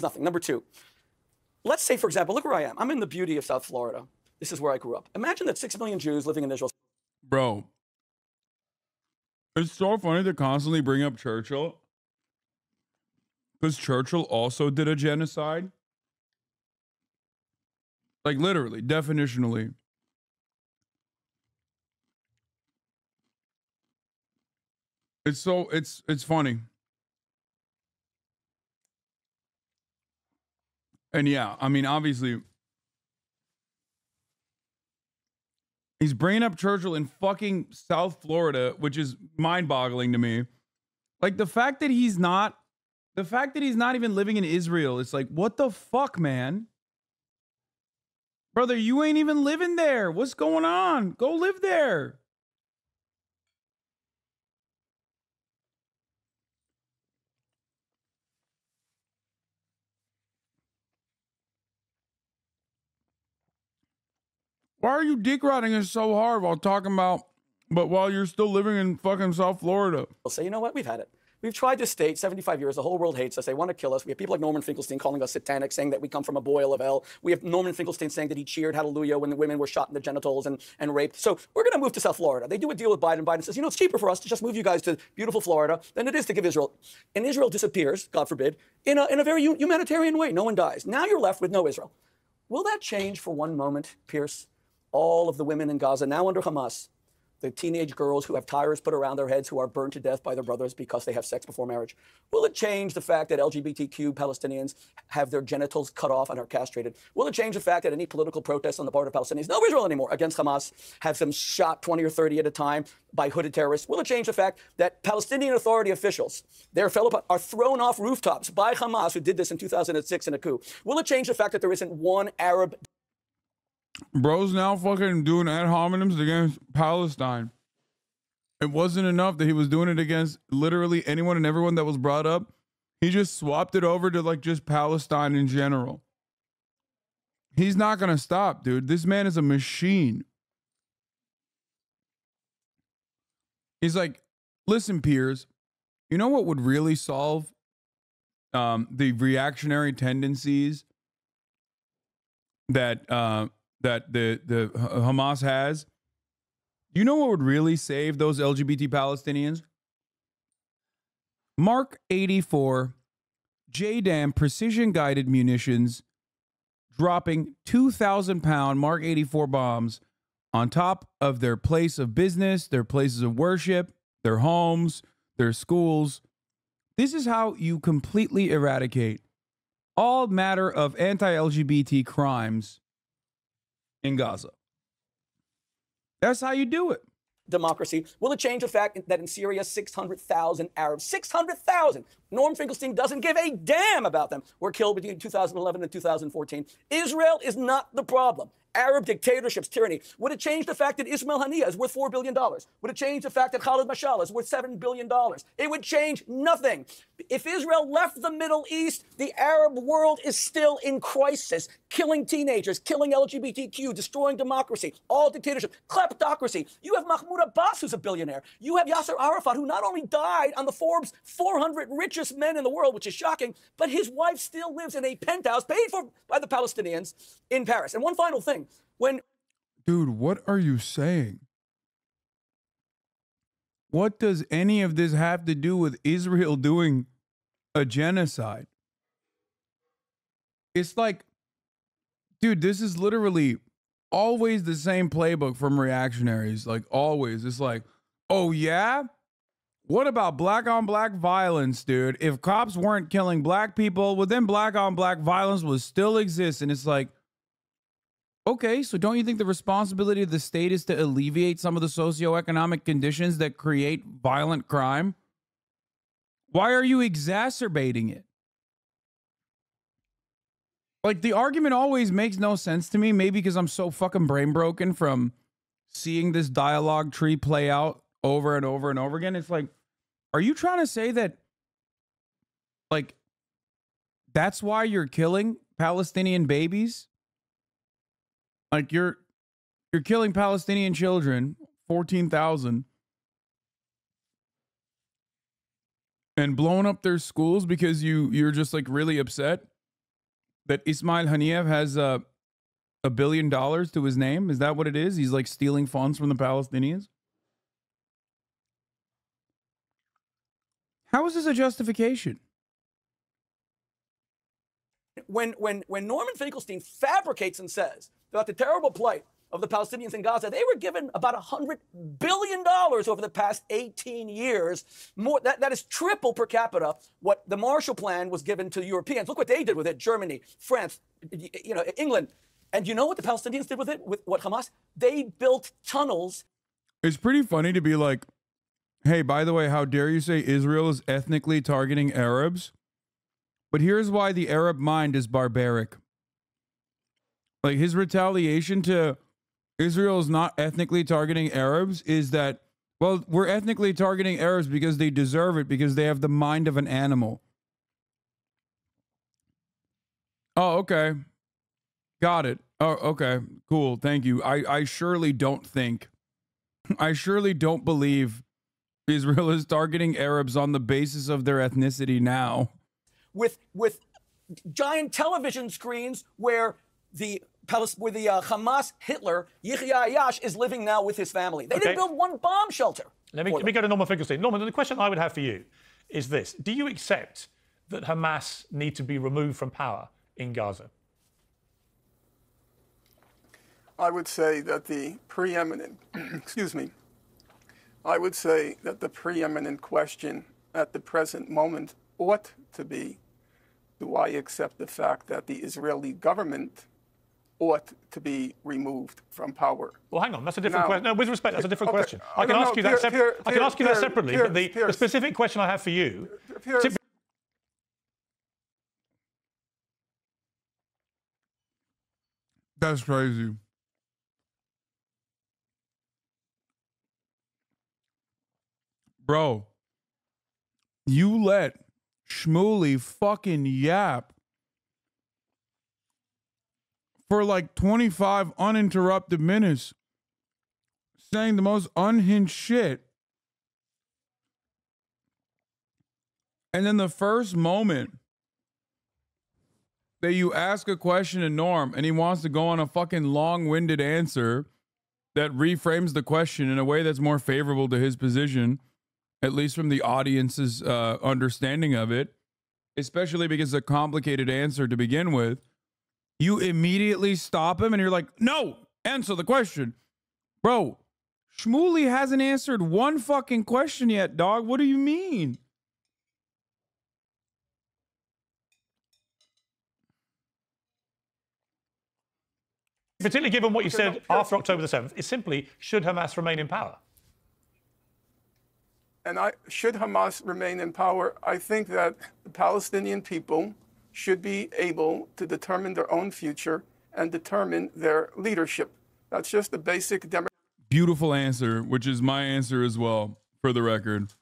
nothing. Number two, let's say, for example, look where I am. I'm in the beauty of South Florida. This is where I grew up. Imagine that 6 million Jews living in Israel. Bro. It's so funny to constantly bring up Churchill because Churchill also did a genocide. Like literally, definitionally. It's funny. And yeah, I mean, obviously, he's bringing up Churchill in fucking South Florida, which is mind-boggling to me. Like the fact that he's not even living in Israel, it's like, what the fuck, man? Brother, you ain't even living there. What's going on? Go live there. Why are you dick riding us so hard while talking about, but while you're still living in fucking South Florida? They'll say, you know what, we've had it. We've tried this state 75 years. The whole world hates us. They want to kill us. We have people like Norman Finkelstein calling us satanic, saying that we come from a boil of hell. We have Norman Finkelstein saying that he cheered hallelujah when the women were shot in the genitals and raped. So we're going to move to South Florida. They do a deal with Biden. Biden says, you know, it's cheaper for us to just move you guys to beautiful Florida than it is to give Israel. And Israel disappears, God forbid, in a very humanitarian way. No one dies. Now you're left with no Israel. Will that change for one moment, Piers? All of the women in Gaza now under Hamas, the teenage girls who have tires put around their heads who are burned to death by their brothers because they have sex before marriage. Will it change the fact that LGBTQ Palestinians have their genitals cut off and are castrated? Will it change the fact that any political protests on the part of Palestinians, no Israel anymore, against Hamas, have them shot 20 or 30 at a time by hooded terrorists? Will it change the fact that Palestinian Authority officials, their fellow, are thrown off rooftops by Hamas, who did this in 2006 in a coup? Will it change the fact that there isn't one Arab... Bro's now fucking doing ad hominems against Palestine. It wasn't enough that he was doing it against literally anyone and everyone that was brought up. He just swapped it over to like just Palestine in general. He's not going to stop, dude. This man is a machine. He's like, listen, Piers, you know what would really solve the reactionary tendencies that the Hamas has? You know what would really save those LGBT Palestinians? Mark 84 JDAM precision-guided munitions dropping 2,000-pound Mark 84 bombs on top of their place of business, their places of worship, their homes, their schools. This is how you completely eradicate all matter of anti-LGBT crimes in Gaza. That's how you do it. Democracy. Will it change the fact that in Syria, 600,000 Arabs, 600,000, Norm Finkelstein doesn't give a damn about them, were killed between 2011 and 2014. Israel is not the problem. Arab dictatorships, tyranny. Would it change the fact that Ismail Haniyeh is worth $4 billion? Would it change the fact that Khalid Mashal is worth $7 billion? It would change nothing. If Israel left the Middle East, the Arab world is still in crisis, killing teenagers, killing LGBTQ, destroying democracy, all dictatorship, kleptocracy. You have Mahmoud Abbas, who's a billionaire. You have Yasser Arafat, who not only died on the Forbes 400 richest men in the world, which is shocking, but his wife still lives in a penthouse paid for by the Palestinians in Paris. And one final thing. Dude, what are you saying? What does any of this have to do with Israel doing a genocide? It's like, dude, this is literally always the same playbook from reactionaries. Like, always. It's like, oh, yeah? What about black on black violence, dude? If cops weren't killing black people, well, then black on black violence would still exist. And it's like, okay, so don't you think the responsibility of the state is to alleviate some of the socioeconomic conditions that create violent crime? Why are you exacerbating it? Like, the argument always makes no sense to me, maybe because I'm so fucking brain broken from seeing this dialogue tree play out over and over and over again. It's like, are you trying to say that, like, that's why you're killing Palestinian babies? Like, you're killing Palestinian children, 14,000, and blowing up their schools because you're just like really upset that Ismail Haniyeh has $1 billion to his name? Is that what it is? He's like stealing funds from the Palestinians? How is this a justification? when Norman Finkelstein fabricates and says about the terrible plight of the Palestinians in Gaza, they were given about $100 billion over the past 18 years. More, that is triple per capita what the Marshall Plan was given to Europeans. Look what they did with it, Germany, France, England. And you know what the Palestinians did with it, with what Hamas? They built tunnels. It's pretty funny to be like, hey, by the way, how dare you say Israel is ethnically targeting Arabs? But here's why the Arab mind is barbaric. Like, his retaliation to Israel is not ethnically targeting Arabs is that, well, we're ethnically targeting Arabs because they deserve it, because they have the mind of an animal. Oh, okay. Got it. Oh, okay. Cool. Thank you. I surely don't believe Israel is targeting Arabs on the basis of their ethnicity now. With giant television screens where the Hamas Hitler, Yahya Ayash, is living now with his family. They didn't build one bomb shelter. Let me go to Norman Finkelstein. Norman, the question I would have for you is this. Do you accept that Hamas need to be removed from power in Gaza? I would say that the preeminent, I would say that the preeminent question at the present moment ought to be, do I accept the fact that the Israeli government ought to be removed from power? Well, hang on, that's a different question. No, with respect, that's a different question. I can ask you that separately, but the specific question I have for you... That's crazy. Bro, you let Shmuley fucking yap for like 25 uninterrupted minutes, saying the most unhinged shit. And then the first moment that you ask a question to Norm and he wants to go on a fucking long-winded answer that reframes the question in a way that's more favorable to his position, at least from the audience's understanding of it, especially because it's a complicated answer to begin with, you immediately stop him and you're like, no, answer the question. Bro, Shmuley hasn't answered one fucking question yet, dog. What do you mean? Particularly given what you said after October the 7th, is simply, should Hamas remain in power? And should Hamas remain in power, I think that the Palestinian people should be able to determine their own future and determine their leadership. That's just the basic democratic. Beautiful answer, which is my answer as well, for the record.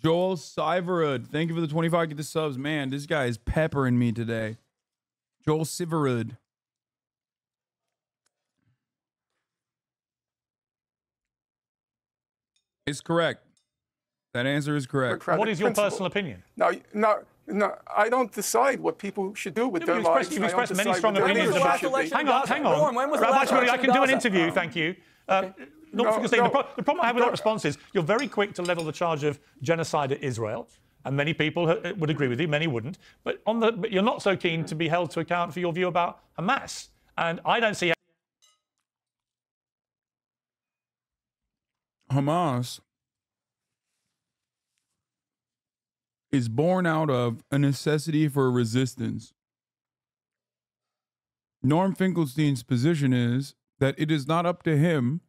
Joel Siverud, thank you for the 25 get the subs. Man, this guy is peppering me today. Joel Siverud. It's correct. That answer is correct. What is your personal opinion? No, I don't decide what people should do with their lives. You've expressed many strong opinions about... Hang on. Rabbi Shmuley, I can do an interview, thank you. The problem I have with that response is you're very quick to level the charge of genocide at Israel, and many people would agree with you, many wouldn't. But you're not so keen to be held to account for your view about Hamas. And I don't see... Hamas is born out of a necessity for resistance. Norm Finkelstein's position is that it is not up to him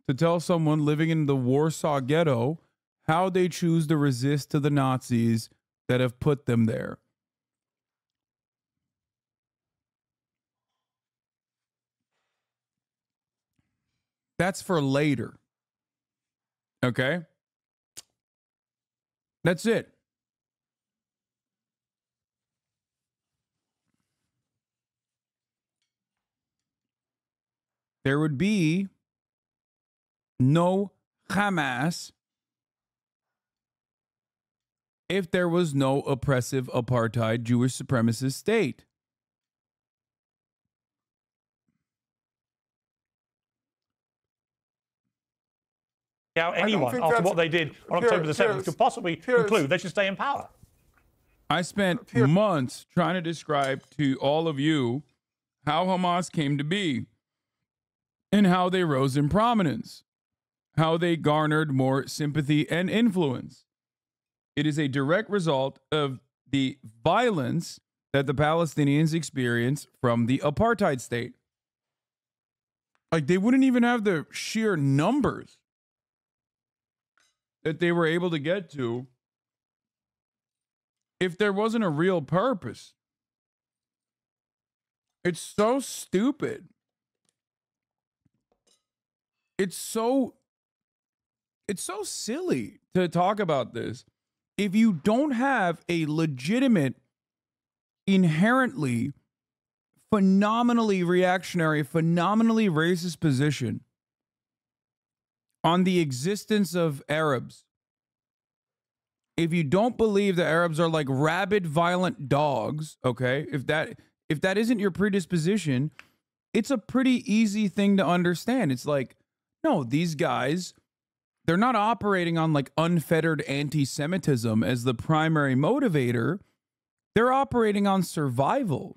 to tell someone living in the Warsaw Ghetto how they choose to resist to the Nazis that have put them there. That's for later. Okay? That's it. There would be no Hamas if there was no oppressive apartheid Jewish supremacist state. How anyone, after what they did on October the 7th, could possibly conclude they should stay in power. I spent months trying to describe to all of you how Hamas came to be and how they rose in prominence, how they garnered more sympathy and influence. It is a direct result of the violence that the Palestinians experience from the apartheid state. Like, they wouldn't even have the sheer numbers that they were able to get to if there wasn't a real purpose. It's so stupid. It's so silly to talk about this if you don't have a legitimate, inherently phenomenally reactionary, phenomenally racist position on the existence of Arabs. If you don't believe the Arabs are like rabid, violent dogs, okay, if that isn't your predisposition, it's a pretty easy thing to understand. It's like, no, these guys, they're not operating on like unfettered anti-Semitism as the primary motivator. They're operating on survival.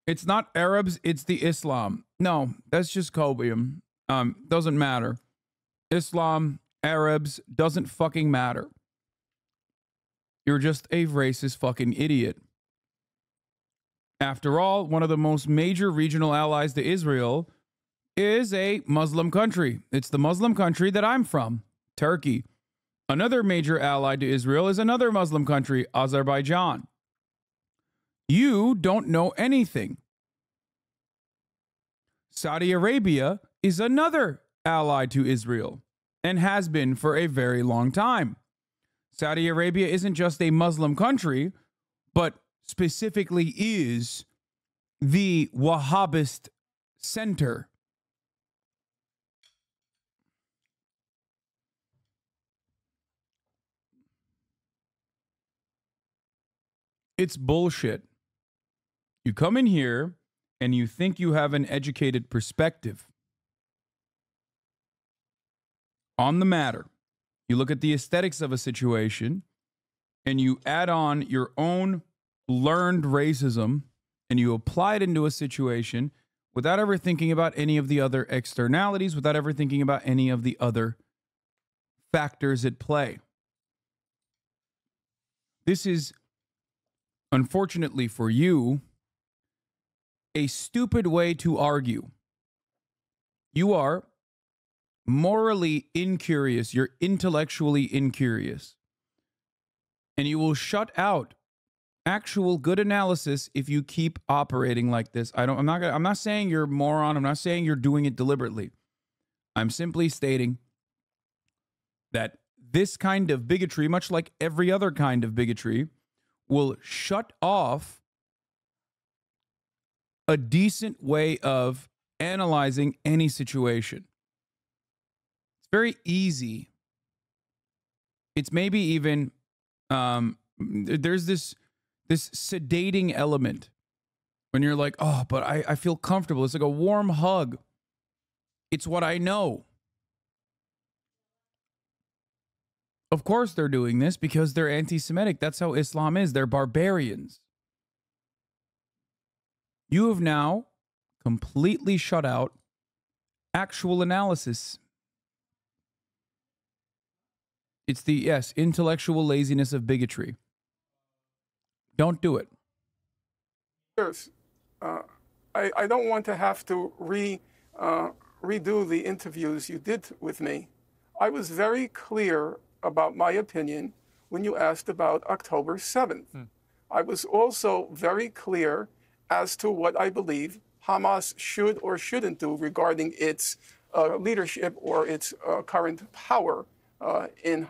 It's not Arabs, it's the Islam. No, that's just cobium. Doesn't matter. Islam, Arabs, doesn't fucking matter. You're just a racist fucking idiot. After all, one of the most major regional allies to Israel is a Muslim country. It's the Muslim country that I'm from, Turkey. Another major ally to Israel is another Muslim country, Azerbaijan. You don't know anything. Saudi Arabia is another ally to Israel and has been for a very long time. Saudi Arabia isn't just a Muslim country, but specifically is the Wahhabist center. It's bullshit. You come in here and you think you have an educated perspective on the matter. You look at the aesthetics of a situation and you add on your own learned racism and you apply it into a situation without ever thinking about any of the other externalities, without ever thinking about any of the other factors at play. This is, unfortunately for you, a stupid way to argue. You are morally incurious. You're intellectually incurious. And you will shut out actual good analysis if you keep operating like this. I'm not saying you're a moron. I'm not saying you're doing it deliberately. I'm simply stating that this kind of bigotry, much like every other kind of bigotry, will shut off a decent way of analyzing any situation. It's very easy. It's maybe even there's this sedating element when you're like, oh, but I feel comfortable. It's like a warm hug. It's what I know. Of course they're doing this because they're anti-Semitic. That's how Islam is. They're barbarians. You have now completely shut out actual analysis. It's the, yes, intellectual laziness of bigotry. Don't do it. Piers, I don't want to have to redo the interviews you did with me. I was very clear about my opinion when you asked about October 7th. I was also very clear as to what I believe Hamas should or shouldn't do regarding its leadership or its current power in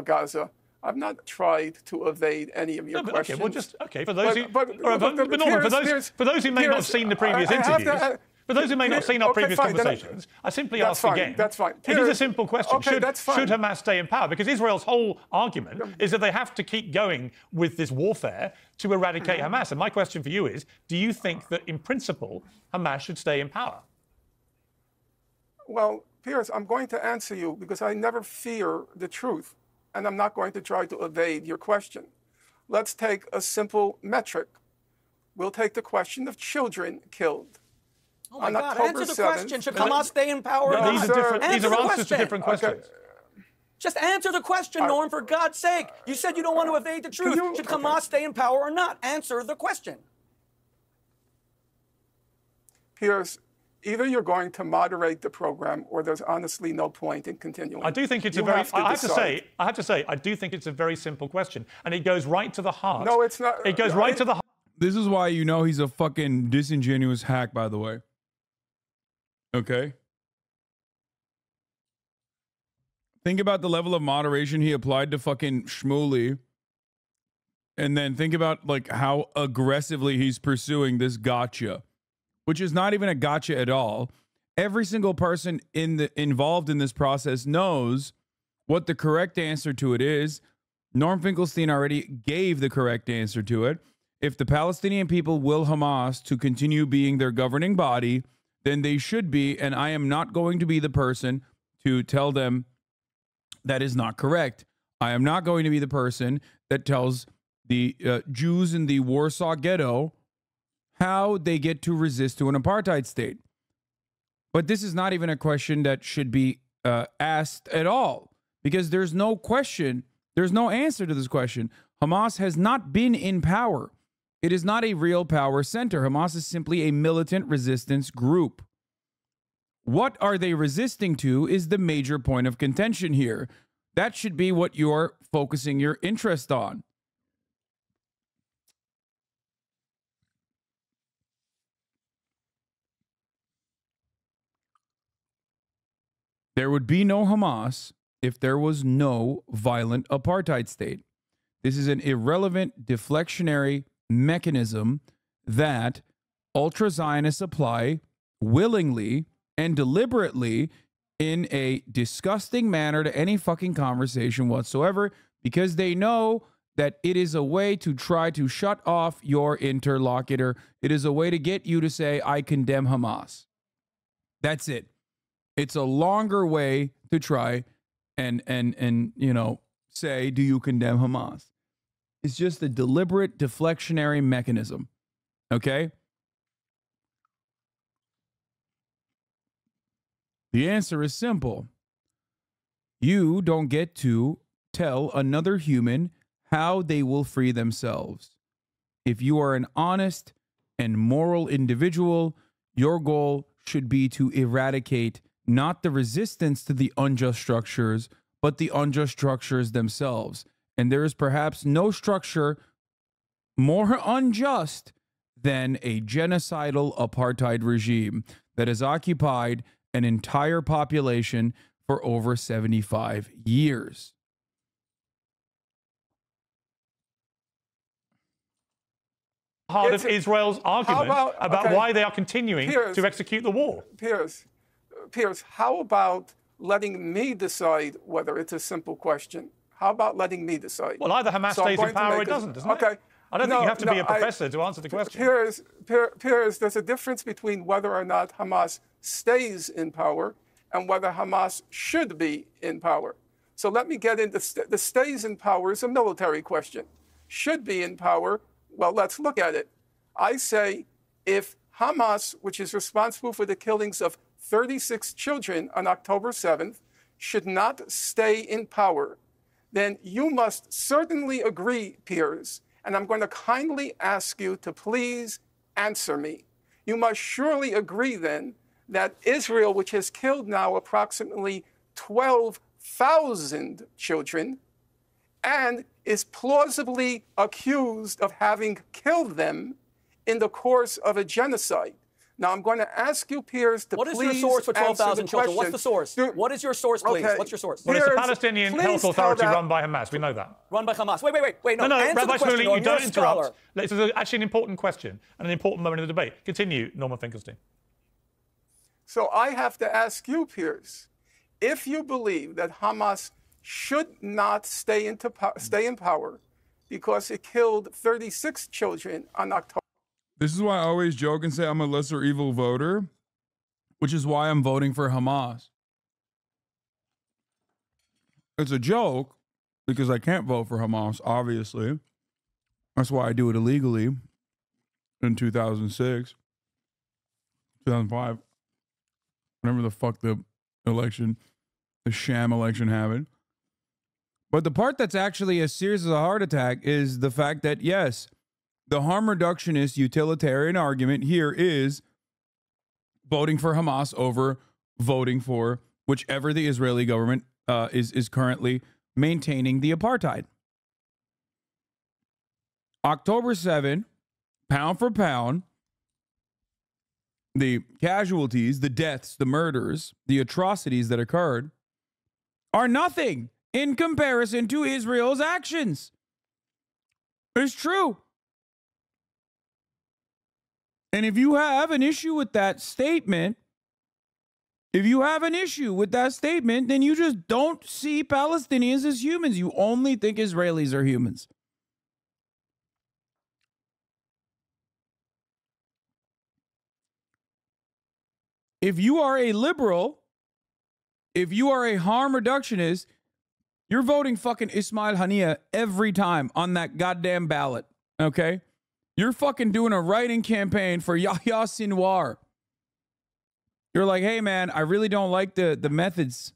Gaza. I've not tried to evade any of your questions. Okay, well, just for those who, for those who may not have seen the previous interviews. For those who may not have seen our previous conversations, I simply ask again. That's fine. It is a simple question. Okay, should Hamas stay in power? Because Israel's whole argument is that they have to keep going with this warfare to eradicate Hamas. And my question for you is, do you think that, in principle, Hamas should stay in power? Well, Piers, I'm going to answer you because I never fear the truth, and I'm not going to try to evade your question. Let's take a simple metric. We'll take the question of children killed. Oh my On God, October answer the 7th, question. Should Hamas stay in power or No, not? these are Answer the answers to question. different questions. Just answer the question, Norm, for God's sake. You said you don't want to evade the truth. Should Hamas stay in power or not? Answer the question. Piers, either you're going to moderate the program or there's honestly no point in continuing. I do think it's You a very. have to I have to decide. say. I have to say. I do think it's a very simple question, and it goes right to the heart. No, it's not. It goes right to the heart. This is why you know he's a fucking disingenuous hack, by the way. Okay? Think about the level of moderation he applied to fucking Shmuley. And then think about like how aggressively he's pursuing this gotcha, which is not even a gotcha at all. Every single person involved in this process knows what the correct answer to it is. Norm Finkelstein already gave the correct answer to it. If the Palestinian people will Hamas to continue being their governing body, then they should be, and I am not going to be the person to tell them that is not correct. I am not going to be the person that tells the Jews in the Warsaw Ghetto how they get to resist to an apartheid state. But this is not even a question that should be asked at all, because there's no question, there's no answer to this question. Hamas has not been in power. It is not a real power center. Hamas is simply a militant resistance group. What are they resisting to is the major point of contention here. That should be what you're focusing your interest on. There would be no Hamas if there was no violent apartheid state. This is an irrelevant deflectionary mechanism that ultra-Zionists apply willingly and deliberately in a disgusting manner to any fucking conversation whatsoever, because they know that it is a way to try to shut off your interlocutor. It is a way to get you to say, I condemn Hamas. That's it. It's a longer way to try and you know, say, do you condemn Hamas? It's just a deliberate deflectionary mechanism. Okay? The answer is simple. You don't get to tell another human how they will free themselves. If you are an honest and moral individual, your goal should be to eradicate not the resistance to the unjust structures, but the unjust structures themselves. And there is perhaps no structure more unjust than a genocidal apartheid regime that has occupied an entire population for over 75 years. Heart of Israel's argument about why they are continuing to execute the war. Piers, how about letting me decide whether it's a simple question? How about letting me decide? Well, either Hamas stays in power or it doesn't, doesn't it? I don't think you have to be a professor to answer the question. Piers, there's a difference between whether or not Hamas stays in power and whether Hamas should be in power. So let me get into the stays in power is a military question. Should be in power, well, let's look at it. I say if Hamas, which is responsible for the killings of 36 children on October 7th, should not stay in power, then you must certainly agree, Piers, and I'm going to kindly ask you to please answer me. You must surely agree then that Israel, which has killed now approximately 12,000 children and is plausibly accused of having killed them in the course of a genocide. Now, I'm going to ask you, Piers, to please answer the question. What is your source for 12,000 children? What's the source? What is your source, please? Okay. What's your source? Well, it's the Palestinian Health Authority run by Hamas. We know that. Run by Hamas. Wait. No, Rabbi Shmuley, you don't interrupt. Scholar. This is actually an important question and an important moment in the debate. Continue, Norman Finkelstein. So I have to ask you, Piers, if you believe that Hamas should not stay in power because it killed 36 children on October. This is why I always joke and say I'm a lesser evil voter, which is why I'm voting for Hamas. it's a joke because I can't vote for Hamas, obviously. That's why I do it illegally in 2006, 2005, whenever the fuck the sham election happened. But the part that's actually as serious as a heart attack is the fact that, yes, the harm reductionist utilitarian argument here is voting for Hamas over voting for whichever the Israeli government is currently maintaining the apartheid. October 7, pound for pound, the casualties, the deaths, the murders, the atrocities that occurred are nothing in comparison to Israel's actions. It's true. And if you have an issue with that statement, then you just don't see Palestinians as humans. You only think Israelis are humans. If you are a liberal, if you are a harm reductionist, you're voting fucking Ismail Haniyeh every time on that goddamn ballot, okay? You're fucking doing a writing campaign for Yahya Sinwar. You're like, hey, man, I really don't like the methods.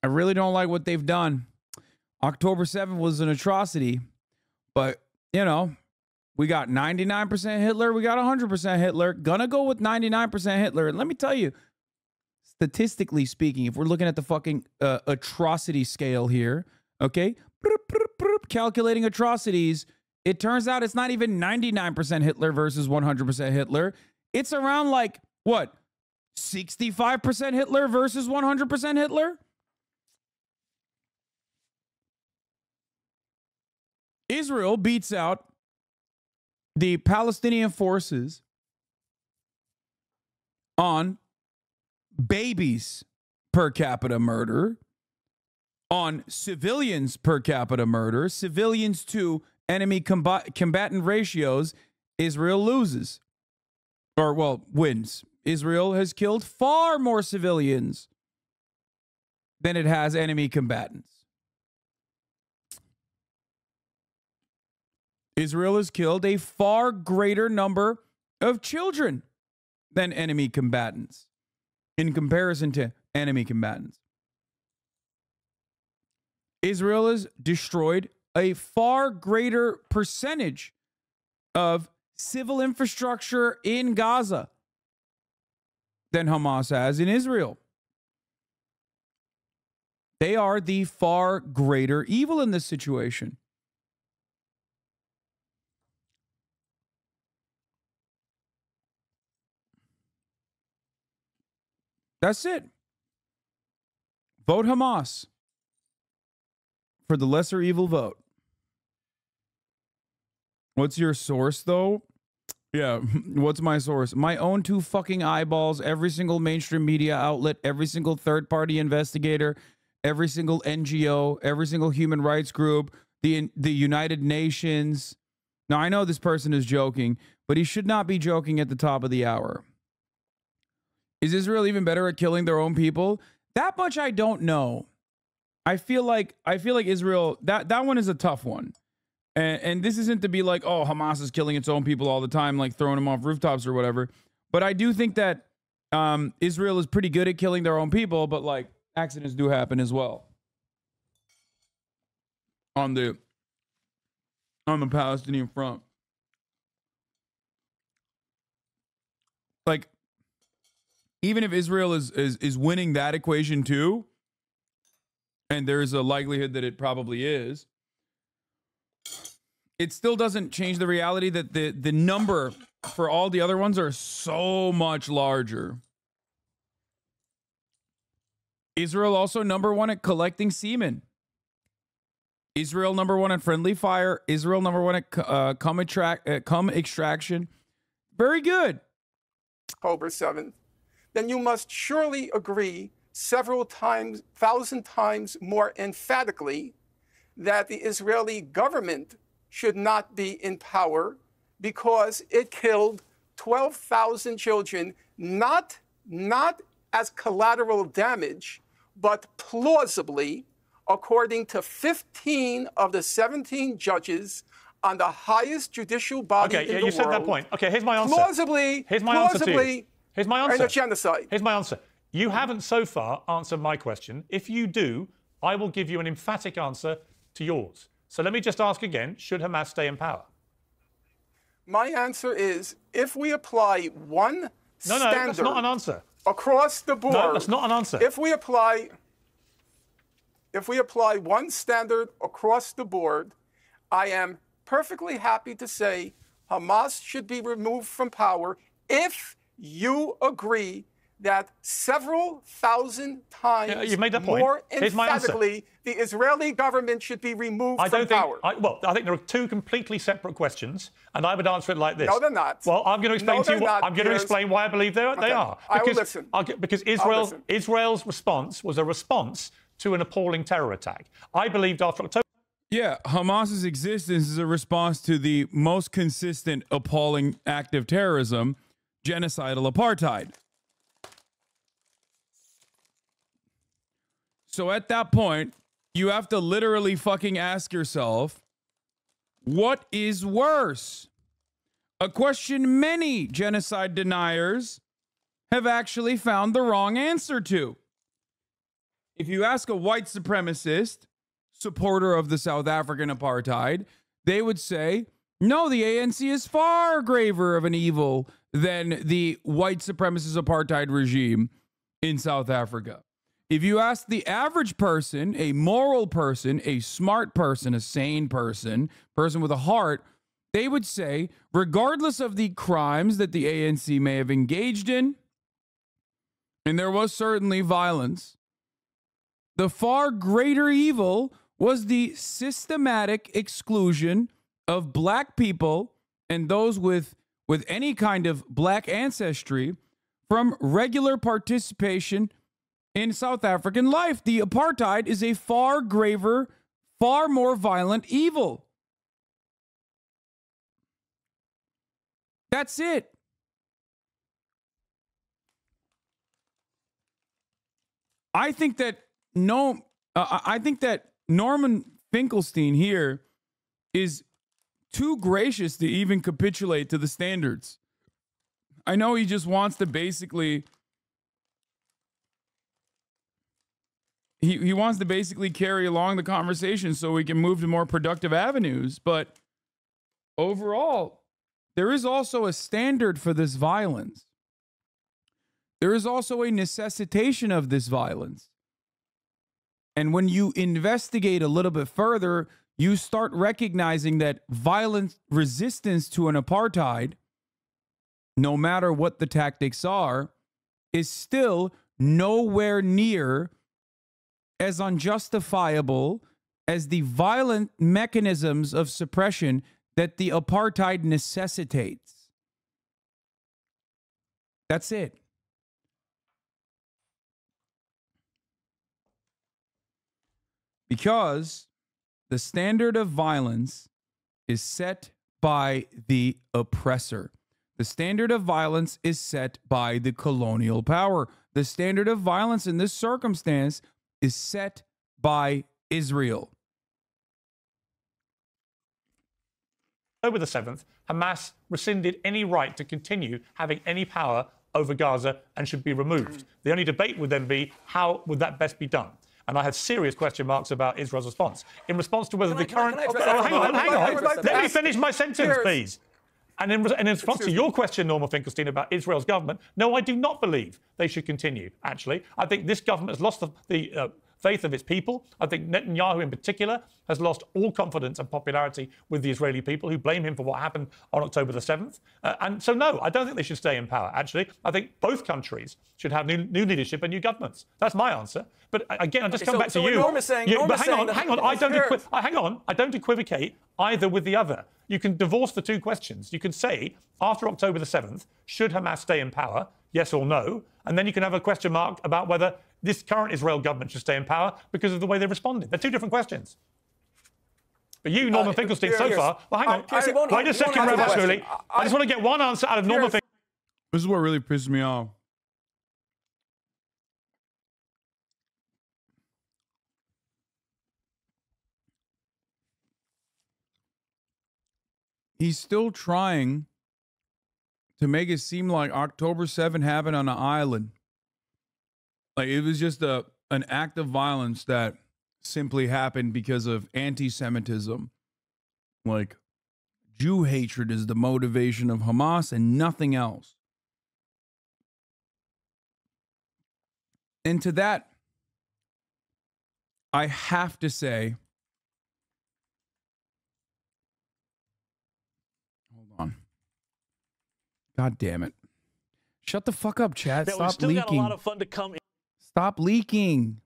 I really don't like what they've done. October 7th was an atrocity, but, you know, we got 99% Hitler. We got 100% Hitler. Gonna go with 99% Hitler. And let me tell you, statistically speaking, if we're looking at the fucking atrocity scale here, okay, calculating atrocities, it turns out it's not even 99% Hitler versus 100% Hitler. It's around like, what, 65% Hitler versus 100% Hitler? Israel beats out the Palestinian forces on babies per capita murder, on civilians per capita murder, civilians to enemy combatant ratios. Israel loses, or, well, wins. Israel has killed far more civilians than it has enemy combatants. Israel has killed a far greater number of children than enemy combatants in comparison to enemy combatants. Israel has destroyed a far greater percentage of civil infrastructure in Gaza than Hamas has in Israel. They are the far greater evil in this situation. That's it. Vote Hamas for the lesser evil vote. What's your source, though? Yeah, what's my source? My own two fucking eyeballs, every single mainstream media outlet, every single third-party investigator, every single NGO, every single human rights group, the United Nations. Now, I know this person is joking, but he should not be joking at the top of the hour. Is Israel even better at killing their own people? That much I don't know. I feel like Israel, that one is a tough one. And this isn't to be like, oh, Hamas is killing its own people all the time, like throwing them off rooftops or whatever. But I do think that Israel is pretty good at killing their own people, but like accidents do happen as well. On the Palestinian front. Like, even if Israel is winning that equation too, and there's a likelihood that it probably is, it still doesn't change the reality that the number for all the other ones are so much larger. Israel also number one at collecting semen. Israel number one at friendly fire. Israel number one at cum extraction. Very good. October 7th. Then you must surely agree several times, 1,000 times more emphatically that the Israeli government should not be in power because it killed 12,000 children, not as collateral damage, but plausibly according to 15 of the 17 judges on the highest judicial body in the world. Okay, you said that point. Okay, here's my answer. Here's my answer to you. Here's my answer. And a genocide. Here's my answer. You haven't so far answered my question. If you do, I will give you an emphatic answer to yours. So let me just ask again, should Hamas stay in power? My answer is, if we apply one standard... No, that's not an answer. ...across the board... No, that's not an answer. If we apply one standard across the board, I am perfectly happy to say Hamas should be removed from power if you agree that several thousand times you've made that point. more emphatically the Israeli government should be removed from power. I think there are two completely separate questions, and I would answer it like this. No, they're not. Well, I'm going to explain to you. I'm going to explain why I believe they are. Because, I will listen. Because Israel's response was a response to an appalling terror attack. I believed after October. Yeah, Hamas's existence is a response to the most consistent, appalling act of terrorism, genocidal apartheid. So at that point, you have to literally fucking ask yourself, what is worse? A question many genocide deniers have actually found the wrong answer to. If you ask a white supremacist, supporter of the South African apartheid, they would say, no, the ANC is far graver of an evil than the white supremacist apartheid regime in South Africa. If you ask the average person, a moral person, a smart person, a sane person, person with a heart, they would say, regardless of the crimes that the ANC may have engaged in, and there was certainly violence, the far greater evil was the systematic exclusion of black people and those with any kind of black ancestry from regular participation in South African life. The apartheid is a far graver, far more violent evil. That's it. I think that Norman Finkelstein here is too gracious to even capitulate to the standards. I know he just wants to basically he wants to basically carry along the conversation so we can move to more productive avenues, but overall, there is also a standard for this violence. There is also a necessitation of this violence. And when you investigate a little bit further, you start recognizing that violent resistance to an apartheid, no matter what the tactics are, is still nowhere near as unjustifiable as the violent mechanisms of suppression that the apartheid necessitates. That's it. Because the standard of violence is set by the oppressor. The standard of violence is set by the colonial power. The standard of violence in this circumstance is set by Israel. October the 7th, Hamas rescinded any right to continue having any power over Gaza and should be removed. The only debate would then be, how would that best be done? And I have serious question marks about Israel's response. In response to whether the current... Hang on. Let me finish my sentence, please. And in response to your question, Norma Finkelstein, about Israel's government, no, I do not believe they should continue, actually. I think this government has lost the faith of its people. I think Netanyahu in particular has lost all confidence and popularity with the Israeli people, who blame him for what happened on October the 7th. And so, no, I don't think they should stay in power, actually. I think both countries should have new leadership and new governments. That's my answer. But again, I just come back to you. Hang on. I don't equivocate either with the other. You can divorce the two questions. You can say, after October the 7th, should Hamas stay in power, yes or no? And then you can have a question mark about whether this current Israel government should stay in power because of the way they responded. They're two different questions. But you, Norman Finkelstein, so far... Well, hang on. Wait a second, Rabbi Shmuley. I just want to get one answer out of Norman Finkelstein. This is what really pisses me off. he's still trying to make it seem like October 7th happened on an island. Like it was just an act of violence that simply happened because of anti-Semitism. Like Jew hatred is the motivation of Hamas and nothing else. And to that, I have to say, hold on. God damn it. Shut the fuck up, Chad. Stop still leaking. Got a lot of fun to come. Stop leaking.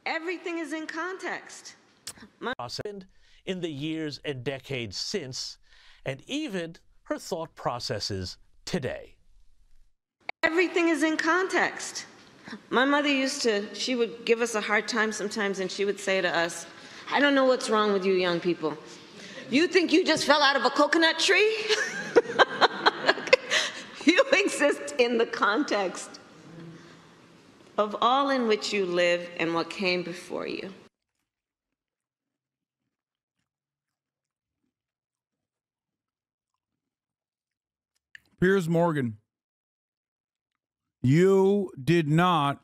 Everything is in context. In the years and decades since, and even her thought processes today. Everything is in context. My mother she would give us a hard time sometimes, and she would say to us, I don't know what's wrong with you young people. You think you just fell out of a coconut tree? You exist in the context of all in which you live and what came before you. Piers Morgan, you did not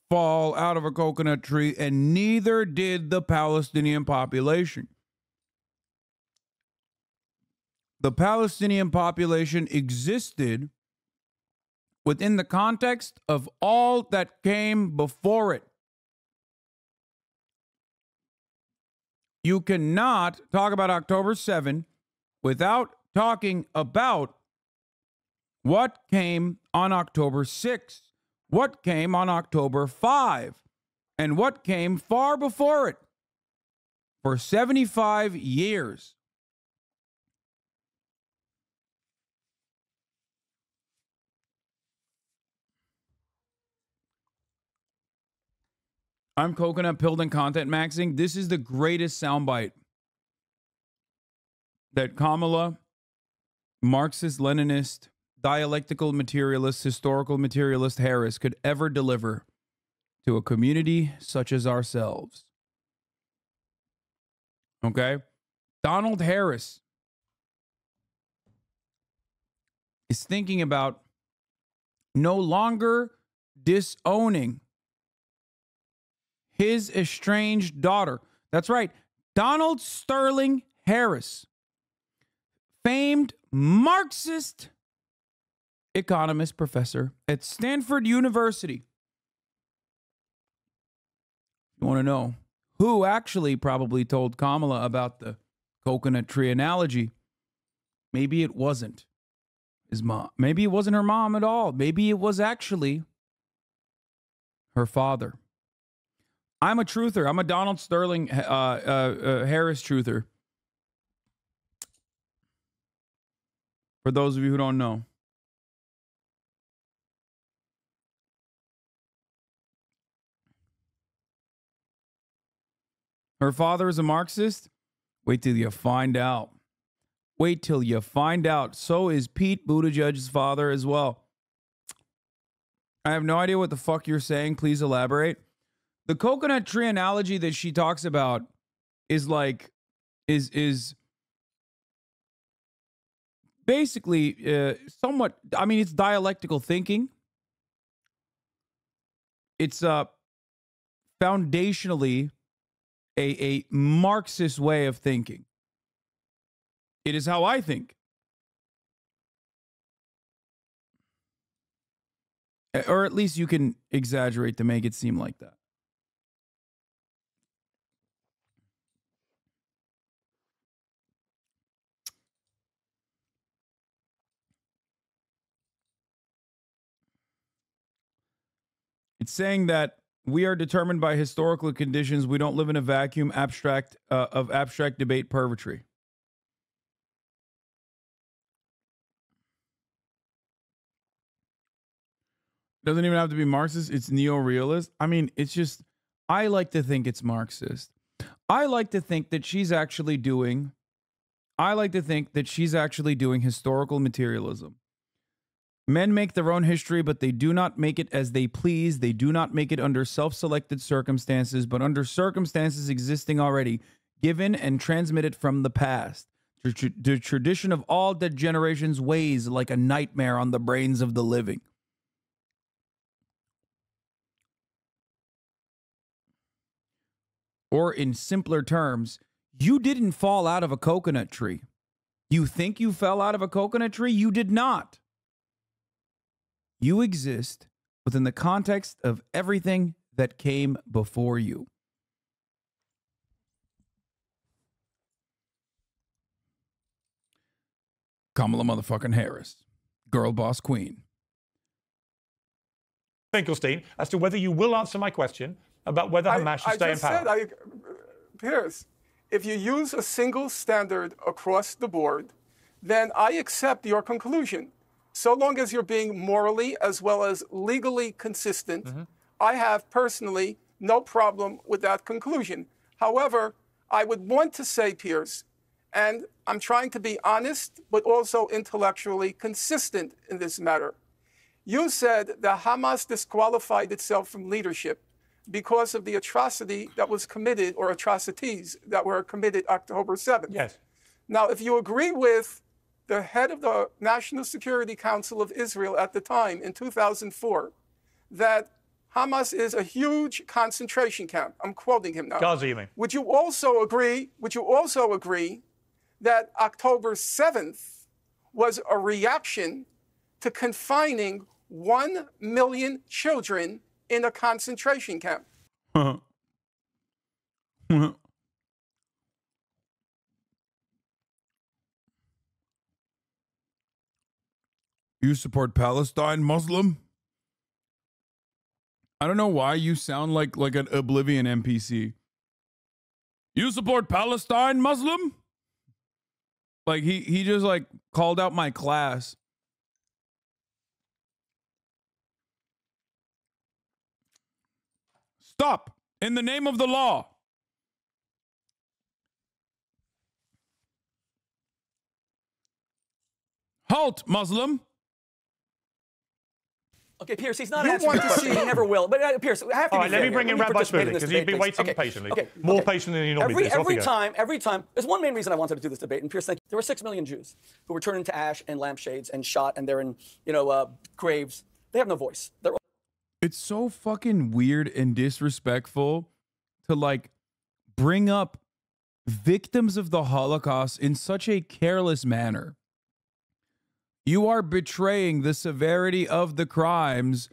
fall out of a coconut tree, and neither did the Palestinian population. The Palestinian population existed within the context of all that came before it. You cannot talk about October 7 without talking about what came on October 6, what came on October 5, and what came far before it for 75 years. I'm Coconut Pilled and Content Maxing. This is the greatest soundbite that Kamala, Marxist, Leninist, dialectical materialist, historical materialist Harris could ever deliver to a community such as ourselves. Okay? Donald Harris is thinking about no longer disowning his estranged daughter. That's right. Donald Sterling Harris, famed Marxist economist professor at Stanford University. You want to know who actually probably told Kamala about the coconut tree analogy? Maybe it wasn't his mom. Maybe it wasn't her mom at all. Maybe it was actually her father. I'm a truther. I'm a Donald Sterling Harris truther. For those of you who don't know. Her father is a Marxist? Wait till you find out. Wait till you find out. So is Pete Buttigieg's father as well. I have no idea what the fuck you're saying. Please elaborate. The coconut tree analogy that she talks about is like, is basically somewhat, I mean, it's dialectical thinking. It's foundationally a Marxist way of thinking. It is how I think. Or at least you can exaggerate to make it seem like that. It's saying that we are determined by historical conditions. We don't live in a vacuum of abstract debate purgatory. Doesn't even have to be Marxist. It's neo-realist. I mean, it's just, I like to think it's Marxist. I like to think that she's actually doing historical materialism. Men make their own history, but they do not make it as they please. They do not make it under self-selected circumstances, but under circumstances existing already. given and transmitted from the past. The tradition of all dead generations weighs like a nightmare on the brains of the living. Or in simpler terms, you didn't fall out of a coconut tree. You think you fell out of a coconut tree? You did not. You exist within the context of everything that came before you. Kamala motherfucking Harris, girl boss queen. Finkelstein, as to whether you will answer my question about whether Hamas should stay in power. Piers, if you use a single standard across the board, then I accept your conclusion. So long as you're being morally as well as legally consistent, I have personally no problem with that conclusion. However, I would want to say, Piers, and I'm trying to be honest, but also intellectually consistent in this matter. You said that Hamas disqualified itself from leadership because of the atrocity that was committed, or atrocities that were committed October 7th. Yes. Now, if you agree with the head of the National Security Council of Israel at the time in 2004, that Hamas is a huge concentration camp. I'm quoting him now. Gaza, you mean? Would you also agree that October 7th was a reaction to confining 1 million children in a concentration camp? You support Palestine, Muslim? I don't know why you sound like an Oblivion NPC. You support Palestine, Muslim? Like he just like called out my class. Stop in the name of the law. Halt, Muslim. Okay, Piers, he's not answering the question. He never will. But Piers, I have to All be right, fair let me bring in Rabbi Shmuley, because he's been waiting patiently. More patient than you normally do. Every time, there's one main reason I wanted to do this debate, and Piers, thank you. There were 6 million Jews who were turned into ash and lampshades and shot, and they're in, graves. They have no voice. It's so fucking weird and disrespectful to like bring up victims of the Holocaust in such a careless manner. You are betraying the severity of the crimes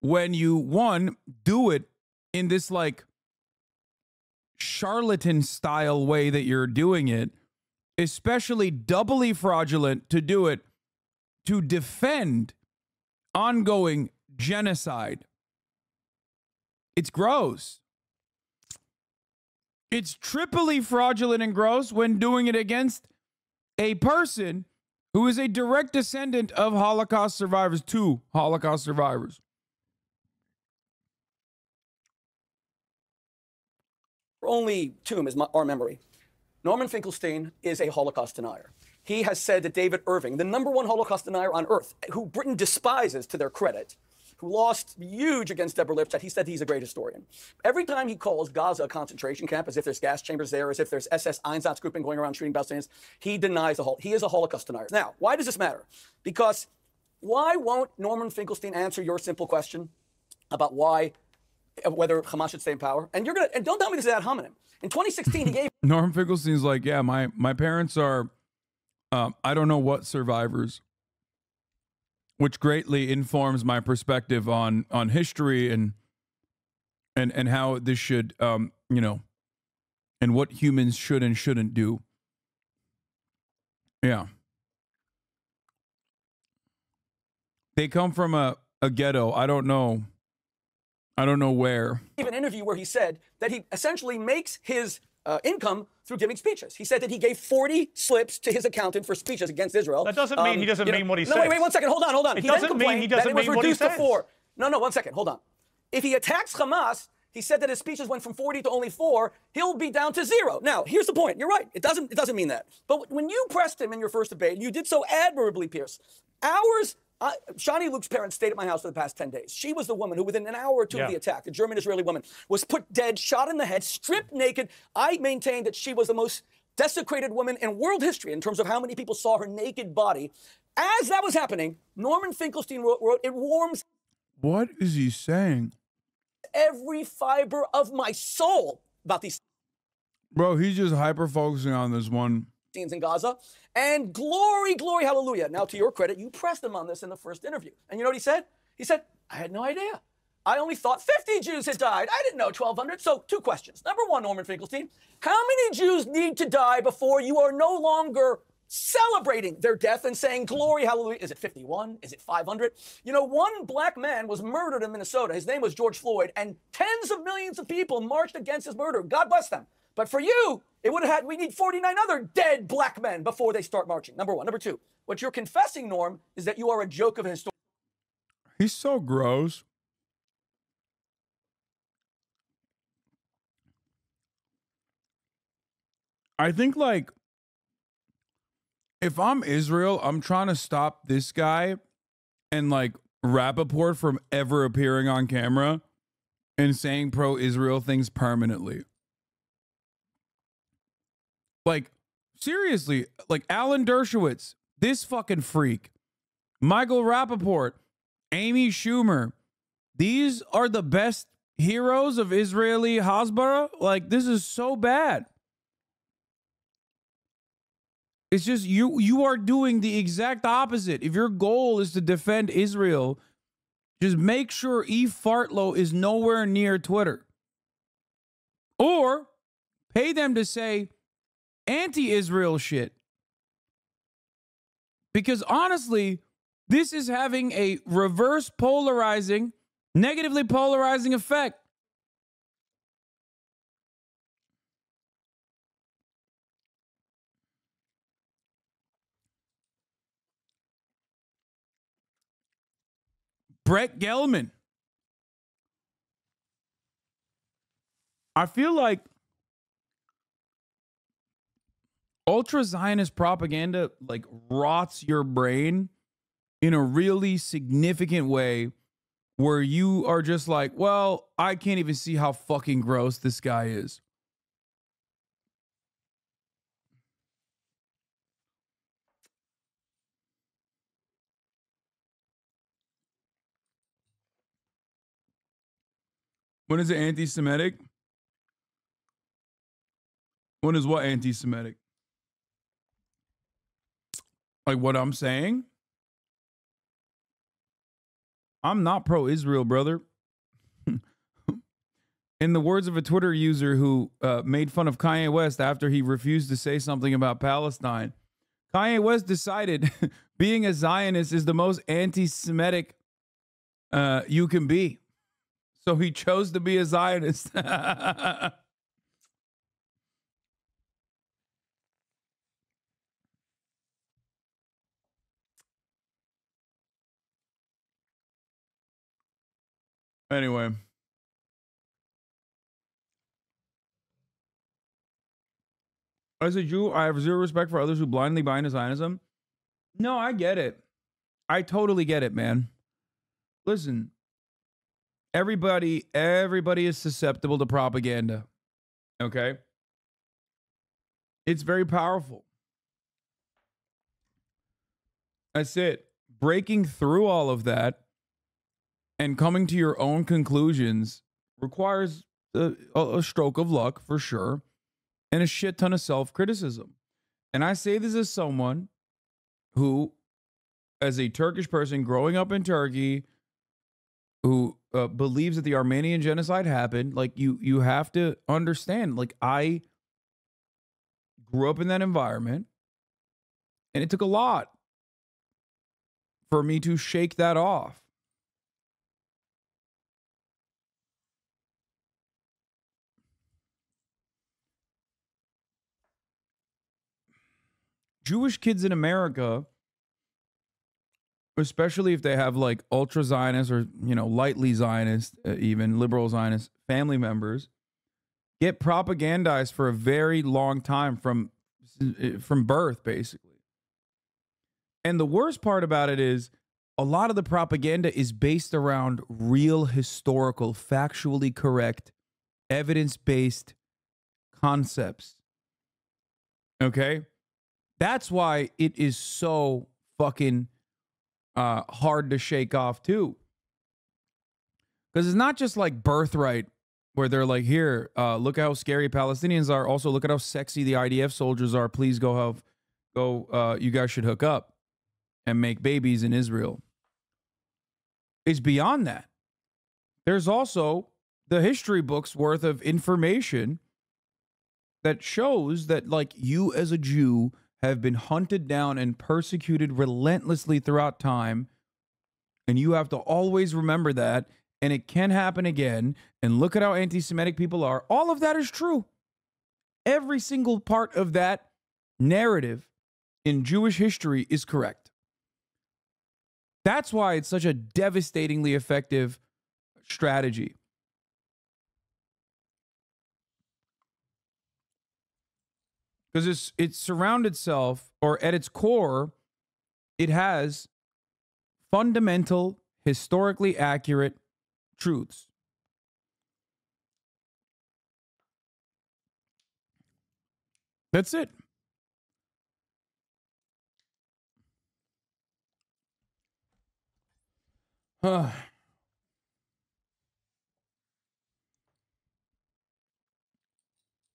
when you, one, do it in this like charlatan style way that you're doing it, especially doubly fraudulent to do it to defend ongoing genocide. It's gross. It's triply fraudulent and gross when doing it against a person who is a direct descendant of Holocaust survivors, 2 Holocaust survivors. Only tomb is our memory. Norman Finkelstein is a Holocaust denier. He has said that David Irving, the #1 Holocaust denier on earth, who Britain despises to their credit, who lost huge against Deborah Lipstadt, he said he's a great historian. Every time he calls Gaza a concentration camp, as if there's gas chambers there, as if there's SS Einsatzgruppen going around shooting Palestinians, he denies he is a Holocaust denier. Now, why does this matter? Because why won't Norman Finkelstein answer your simple question about whether Hamas should stay in power? And don't tell me this is ad hominem. In 2016, he gave Norman Finkelstein's like, yeah, my parents are, I don't know what survivors, which greatly informs my perspective on history and how this should, and what humans should and shouldn't do. Yeah. They come from a ghetto. I don't know where. An interview where he said that he essentially makes his income through giving speeches. He said that he gave 40 slips to his accountant for speeches against Israel. That doesn't mean he doesn't mean what he says. No, wait 1 second. Hold on. It doesn't mean he doesn't mean what he says. 4. No, 1 second. Hold on. If he attacks Hamas, he said that his speeches went from 40 to only 4. He'll be down to 0. Now, here's the point. You're right. It doesn't mean that. But when you pressed him in your first debate, you did so admirably, Piers. Hours Shani Luke's parents stayed at my house for the past 10 days. She was the woman who, within an hour or two of the attack, a German-Israeli woman, was put dead, shot in the head, stripped naked. I maintain that she was the most desecrated woman in world history in terms of how many people saw her naked body. As that was happening, Norman Finkelstein wrote, it warms... What is he saying? ...every fiber of my soul about these... Bro, he's just hyper-focusing on this one. ...scenes in Gaza. And glory, glory, hallelujah. Now, to your credit, you pressed him on this in the first interview. And you know what he said? He said, I had no idea. I only thought 50 Jews had died. I didn't know 1,200. So, two questions. Number one, Norman Finkelstein, how many Jews need to die before you are no longer celebrating their death and saying, glory, hallelujah? Is it 51? Is it 500? You know, one black man was murdered in Minnesota. His name was George Floyd, and tens of millions of people marched against his murder. God bless them. But for you, it would have had, we need 49 other dead black men before they start marching. Number one. Number two, what you're confessing, Norm, is that you are a joke of a historian. He's so gross. I think, like, if I'm Israel, I'm trying to stop this guy and, like, Rappaport from ever appearing on camera and saying pro-Israel things permanently. Like, seriously, like Alan Dershowitz, this fucking freak, Michael Rappaport, Amy Schumer, these are the best heroes of Israeli Hasbara. Like, this is so bad. It's just you are doing the exact opposite. If your goal is to defend Israel, just make sure E. Fartlow is nowhere near Twitter. Or pay them to say anti-Israel shit. Because honestly, this is having a reverse polarizing, negatively polarizing effect. Brett Gelman. I feel like ultra-Zionist propaganda like rots your brain in a really significant way where you are just like, well, I can't even see how fucking gross this guy is. When is it anti-Semitic? When is what anti-Semitic? Like what I'm saying? I'm not pro-Israel, brother. In the words of a Twitter user who made fun of Kanye West after he refused to say something about Palestine, Kanye West decided being a Zionist is the most anti-Semitic you can be. So he chose to be a Zionist. Anyway. As a Jew, I have zero respect for others who blindly buy into Zionism. No, I get it. I totally get it, man. Listen, everybody is susceptible to propaganda. Okay? It's very powerful. That's it. Breaking through all of that and coming to your own conclusions requires a stroke of luck for sure and a shit ton of self-criticism. And I say this as someone who, as a Turkish person growing up in Turkey, who believes that the Armenian genocide happened, like you have to understand, like I grew up in that environment and it took a lot for me to shake that off. Jewish kids in America, especially if they have like ultra Zionist or, you know, lightly Zionist, even liberal Zionist family members, get propagandized for a very long time from birth, basically. And the worst part about it is a lot of the propaganda is based around real historical, factually correct, evidence-based concepts. Okay? That's why it is so fucking hard to shake off too. Because it's not just like Birthright, where they're like, here, look how scary Palestinians are. Also, look at how sexy the IDF soldiers are. Please you guys should hook up and make babies in Israel. It's beyond that. There's also the history books worth of information that shows that, like, you as a Jew have been hunted down and persecuted relentlessly throughout time. And you have to always remember that. And it can happen again. And look at how anti-Semitic people are. All of that is true. Every single part of that narrative in Jewish history is correct. That's why it's such a devastatingly effective strategy. Because it's surrounded itself, or at its core, it has fundamental, historically accurate truths. That's it.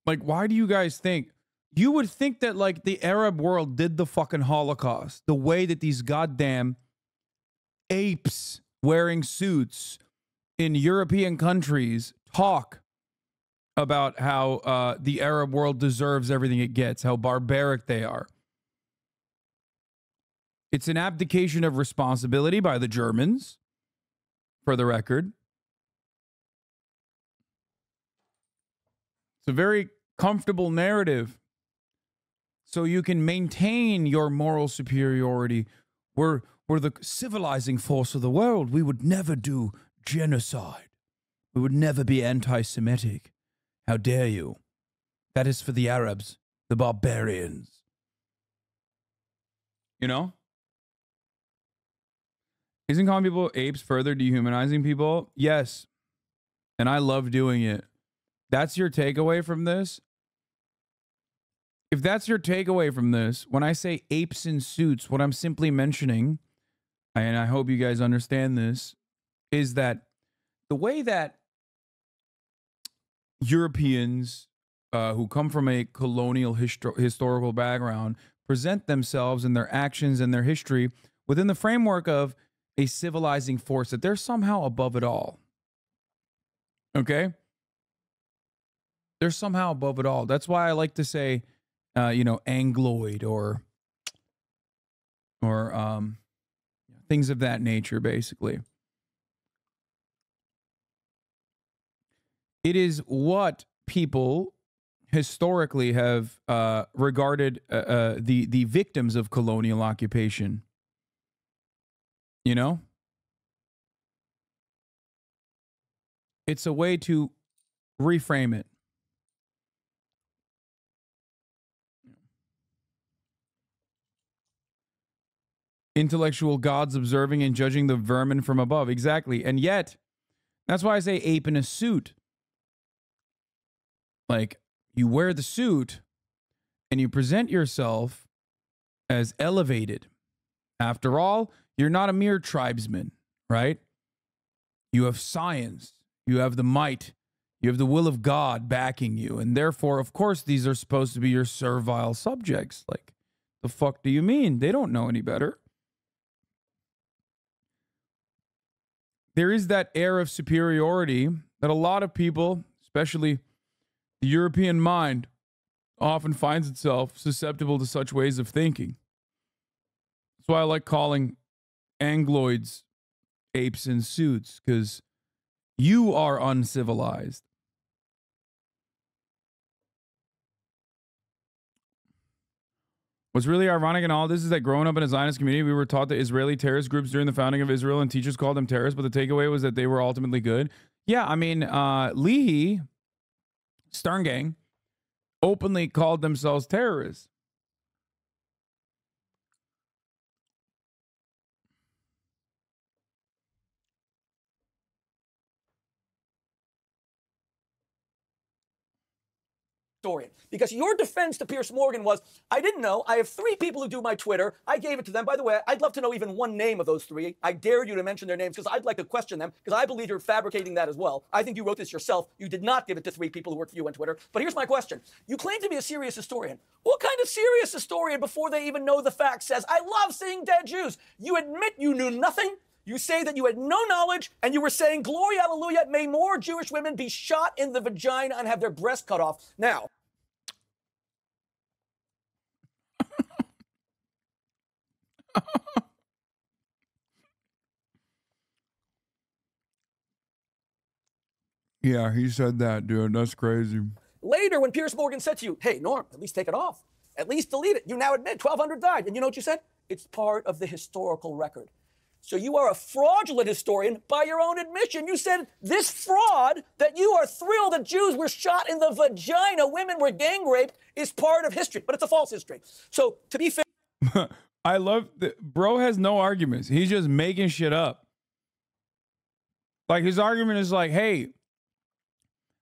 Like, why do you guys think? You would think that, like, the Arab world did the fucking Holocaust the way that these goddamn apes wearing suits in European countries talk about how the Arab world deserves everything it gets, how barbaric they are. It's an abdication of responsibility by the Germans, for the record. It's a very comfortable narrative, so you can maintain your moral superiority. We're the civilizing force of the world. We would never do genocide. We would never be anti-Semitic. How dare you? That is for the Arabs, the barbarians. You know? Isn't calling people apes further dehumanizing people? Yes. And I love doing it. That's your takeaway from this? If that's your takeaway from this, when I say apes in suits, what I'm simply mentioning, and I hope you guys understand this, is that the way that Europeans who come from a colonial historical background present themselves and their actions and their history within the framework of a civilizing force, that they're somehow above it all. Okay? They're somehow above it all. That's why I like to say, Angloid or things of that nature, basically. It is what people historically have regarded the victims of colonial occupation. You know? It's a way to reframe it. Intellectual gods observing and judging the vermin from above. Exactly. And yet, that's why I say ape in a suit. Like, you wear the suit and you present yourself as elevated. After all, you're not a mere tribesman, right? You have science. You have the might. You have the will of God backing you. And therefore, of course, these are supposed to be your servile subjects. Like, the fuck do you mean? They don't know any better. There is that air of superiority that a lot of people, especially the European mind, often finds itself susceptible to such ways of thinking. That's why I like calling Angloids apes in suits, because you are uncivilized. What's really ironic in all this is that growing up in a Zionist community, we were taught that Israeli terrorist groups during the founding of Israel, and teachers called them terrorists, but the takeaway was that they were ultimately good. Yeah, I mean, Leahy, Stern Gang, openly called themselves terrorists. historian. Because your defense to Piers Morgan was, I didn't know. I have 3 people who do my Twitter. I gave it to them. By the way, I'd love to know even one name of those 3. I dare you to mention their names because I'd like to question them because I believe you're fabricating that as well. I think you wrote this yourself. You did not give it to 3 people who work for you on Twitter. But here's my question. You claim to be a serious historian. What kind of serious historian, before they even know the facts, says, I love seeing dead Jews? You admit you knew nothing. You say that you had no knowledge, and you were saying, glory, hallelujah, may more Jewish women be shot in the vagina and have their breast cut off. Now, yeah, he said that, dude. That's crazy. later when Piers Morgan said to you, hey, Norm, at least take it off. At least delete it. You now admit 1,200 died. And you know what you said? It's part of the historical record. So you are a fraudulent historian by your own admission. You said this fraud that you are thrilled that Jews were shot in the vagina, women were gang raped, is part of history. But it's a false history. So to be fair... I love that bro has no arguments. He's just making shit up. Like his argument is like, hey,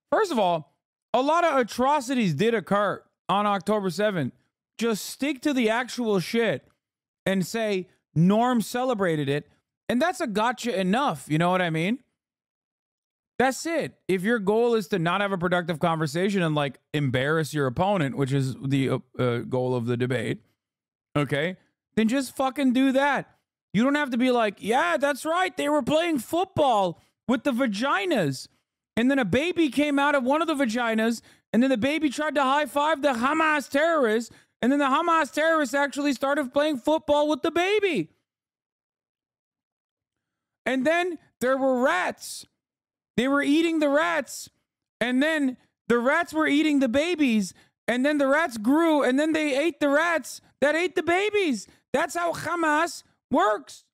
first of all, a lot of atrocities did occur on October 7th. Just stick to the actual shit and say Norm celebrated it. And that's a gotcha enough. You know what I mean? That's it. If your goal is to not have a productive conversation and like embarrass your opponent, which is the goal of the debate, okay, then just fucking do that. You don't have to be like, yeah, that's right. They were playing football with the vaginas. And then a baby came out of one of the vaginas. And then the baby tried to high five the Hamas terrorists. And then the Hamas terrorists actually started playing football with the baby. And then there were rats. They were eating the rats. And then the rats were eating the babies. And then the rats grew. And then they ate the rats that ate the babies. That's how Hamas works.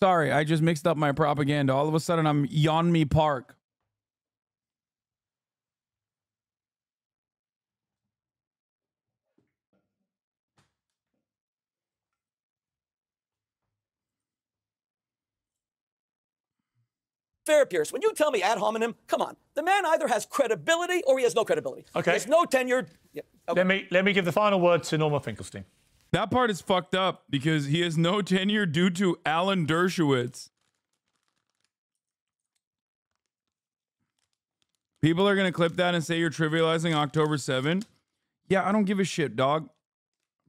Sorry, I just mixed up my propaganda. All of a sudden, I'm Yeonmi Park. Fair, Piers, when you tell me ad hominem, come on. The man either has credibility or he has no credibility. Okay. He has no tenure. Yeah, okay. Let me give the final word to Norma Finkelstein. That part is fucked up because he has no tenure due to Alan Dershowitz. People are going to clip that and say you're trivializing October 7. Yeah, I don't give a shit, dog.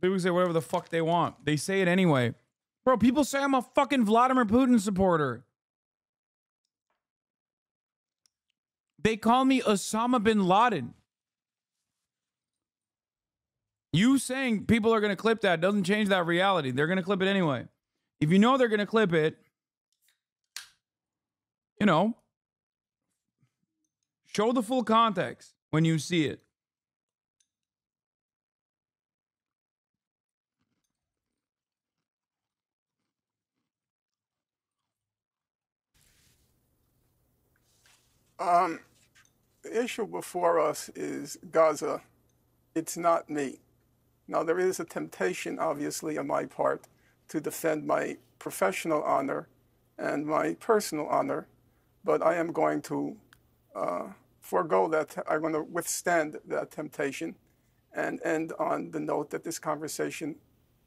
People say whatever the fuck they want. They say it anyway. Bro, people say I'm a fucking Vladimir Putin supporter. They call me Osama bin Laden. You saying people are going to clip that doesn't change that reality. They're going to clip it anyway. If you know they're going to clip it, you know, show the full context when you see it. The issue before us is Gaza. It's not me. Now, there is a temptation, obviously, on my part to defend my professional honor and my personal honor, but I am going to forego that. I'm going to withstand that temptation and end on the note that this conversation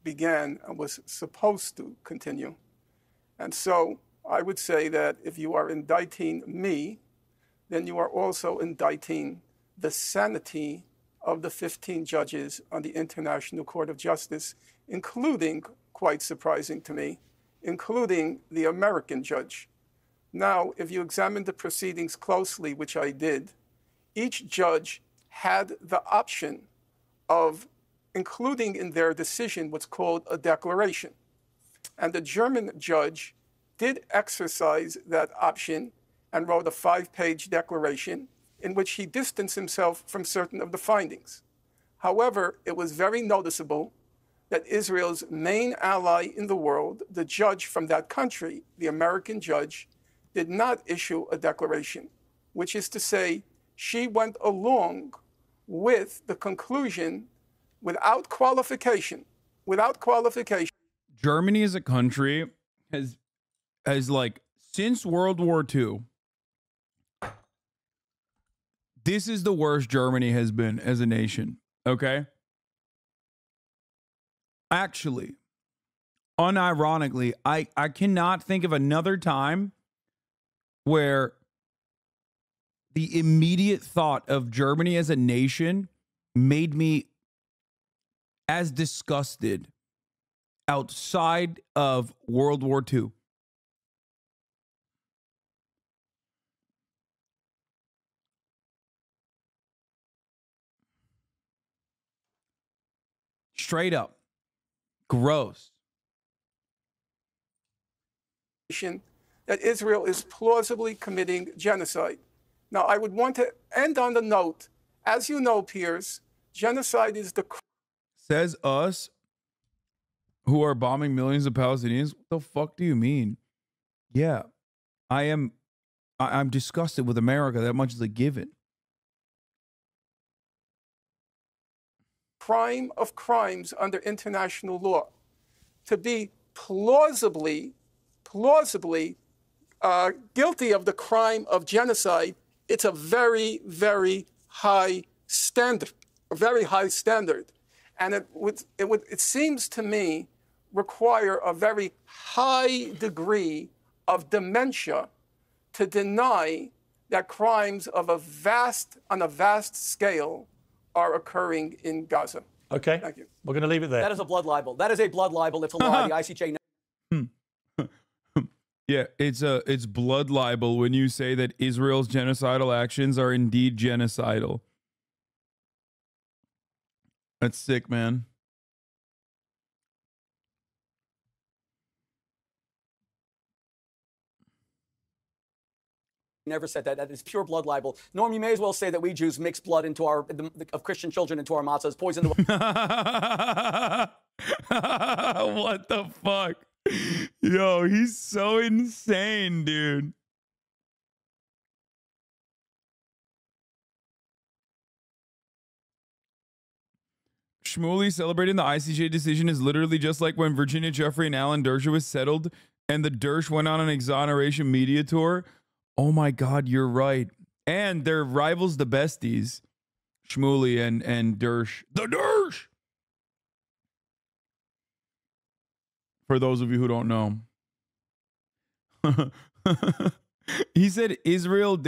began and was supposed to continue. And so I would say that if you are indicting me, then you are also indicting the sanity of the 15 judges on the International Court of Justice, including, quite surprising to me, including the American judge. Now, if you examine the proceedings closely, which I did, each judge had the option of including in their decision what's called a declaration. And the German judge did exercise that option and wrote a 5-page declaration in which he distanced himself from certain of the findings. However, it was very noticeable that Israel's main ally in the world, the judge from that country, the American judge, did not issue a declaration, which is to say, she went along with the conclusion without qualification. Germany as a country has like, since World War II, This is the worst Germany has been as a nation. Okay. Actually, unironically, I cannot think of another time where the immediate thought of Germany as a nation made me as disgusted outside of World War II. Straight up. Gross. That Israel is plausibly committing genocide. Now, I would want to end on the note, as you know, Piers, genocide is the... Says us who are bombing millions of Palestinians. What the fuck do you mean? Yeah, I'm disgusted with America. That much is a given. crime of crimes under international law. To be plausibly guilty of the crime of genocide, it's a very, very high standard, a very high standard. And it seems to me, require a very high degree of dementia to deny that crimes of on a vast scale are occurring in Gaza. Okay. Thank you. We're going to leave it there. That is a blood libel. That is a blood libel. It's a lie. The ICJ. Yeah, it's blood libel when you say that Israel's genocidal actions are indeed genocidal. That's sick, man. Never said that. That is pure blood libel. Norm, you may as well say that we Jews mix blood into of Christian children into our matzahs, poison the... What the fuck? Yo, he's so insane, dude. Shmuley celebrating the ICJ decision is literally just like when Virginia Jeffrey and Alan Dershowitz settled and the Dersh went on an exoneration media tour. Oh my God, you're right. And they're rivals, the besties, Shmuley and Dersh. The Dersh! For those of you who don't know. He said Israel's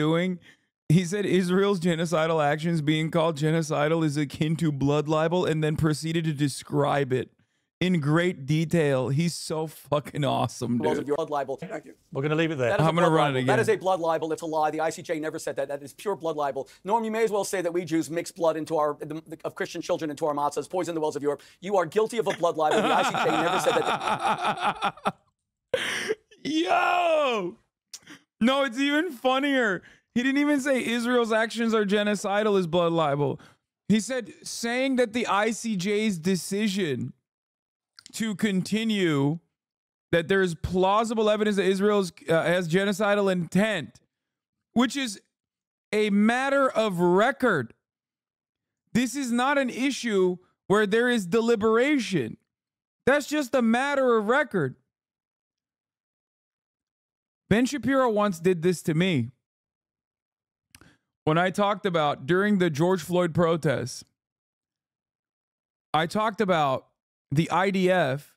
genocidal actions being called genocidal is akin to blood libel and then proceeded to describe it in great detail. He's so fucking awesome, dude. Blood libel. Thank you. We're going to leave it there. I'm going to run it again. That is a blood libel. It's a lie. The ICJ never said that. That is pure blood libel. Norm, you may as well say that we Jews mix blood into of Christian children into our matzahs, poison the wells of Europe. You are guilty of a blood libel. The ICJ never said that. Yo! No, it's even funnier. He didn't even say Israel's actions are genocidal is blood libel. He said saying that the ICJ's decision to continue that there is plausible evidence that Israel has genocidal intent, which is a matter of record. This is not an issue where there is deliberation. That's just a matter of record. Ben Shapiro once did this to me when I talked about during the George Floyd protests. I talked about the IDF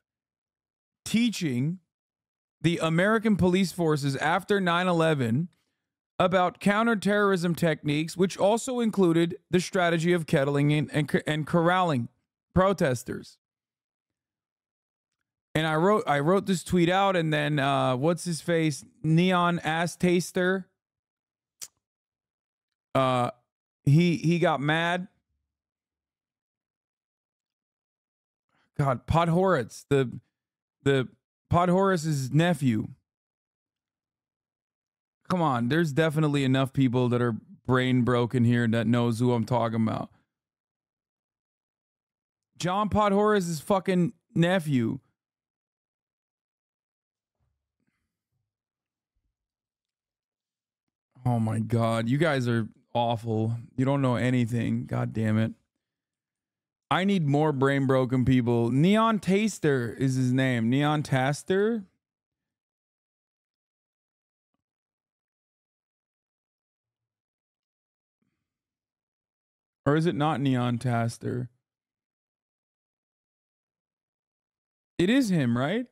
teaching the American police forces after 9/11 about counterterrorism techniques, which also included the strategy of kettling and corralling protesters. And I wrote this tweet out, and then what's his face? Neon Ass Taster. He got mad. God, Podhoretz, the Podhoretz's nephew. Come on, there's definitely enough people that are brain broken here that knows who I'm talking about. John Podhoretz's fucking nephew. Oh my God, you guys are awful. You don't know anything. God damn it. I need more brain broken people. Neon Taster is his name. Neon Taster. Or is it not Neon Taster? It is him, right?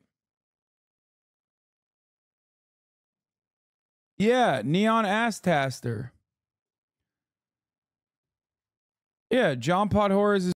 Yeah, Neon Ass Taster. Yeah, John Podhoretz is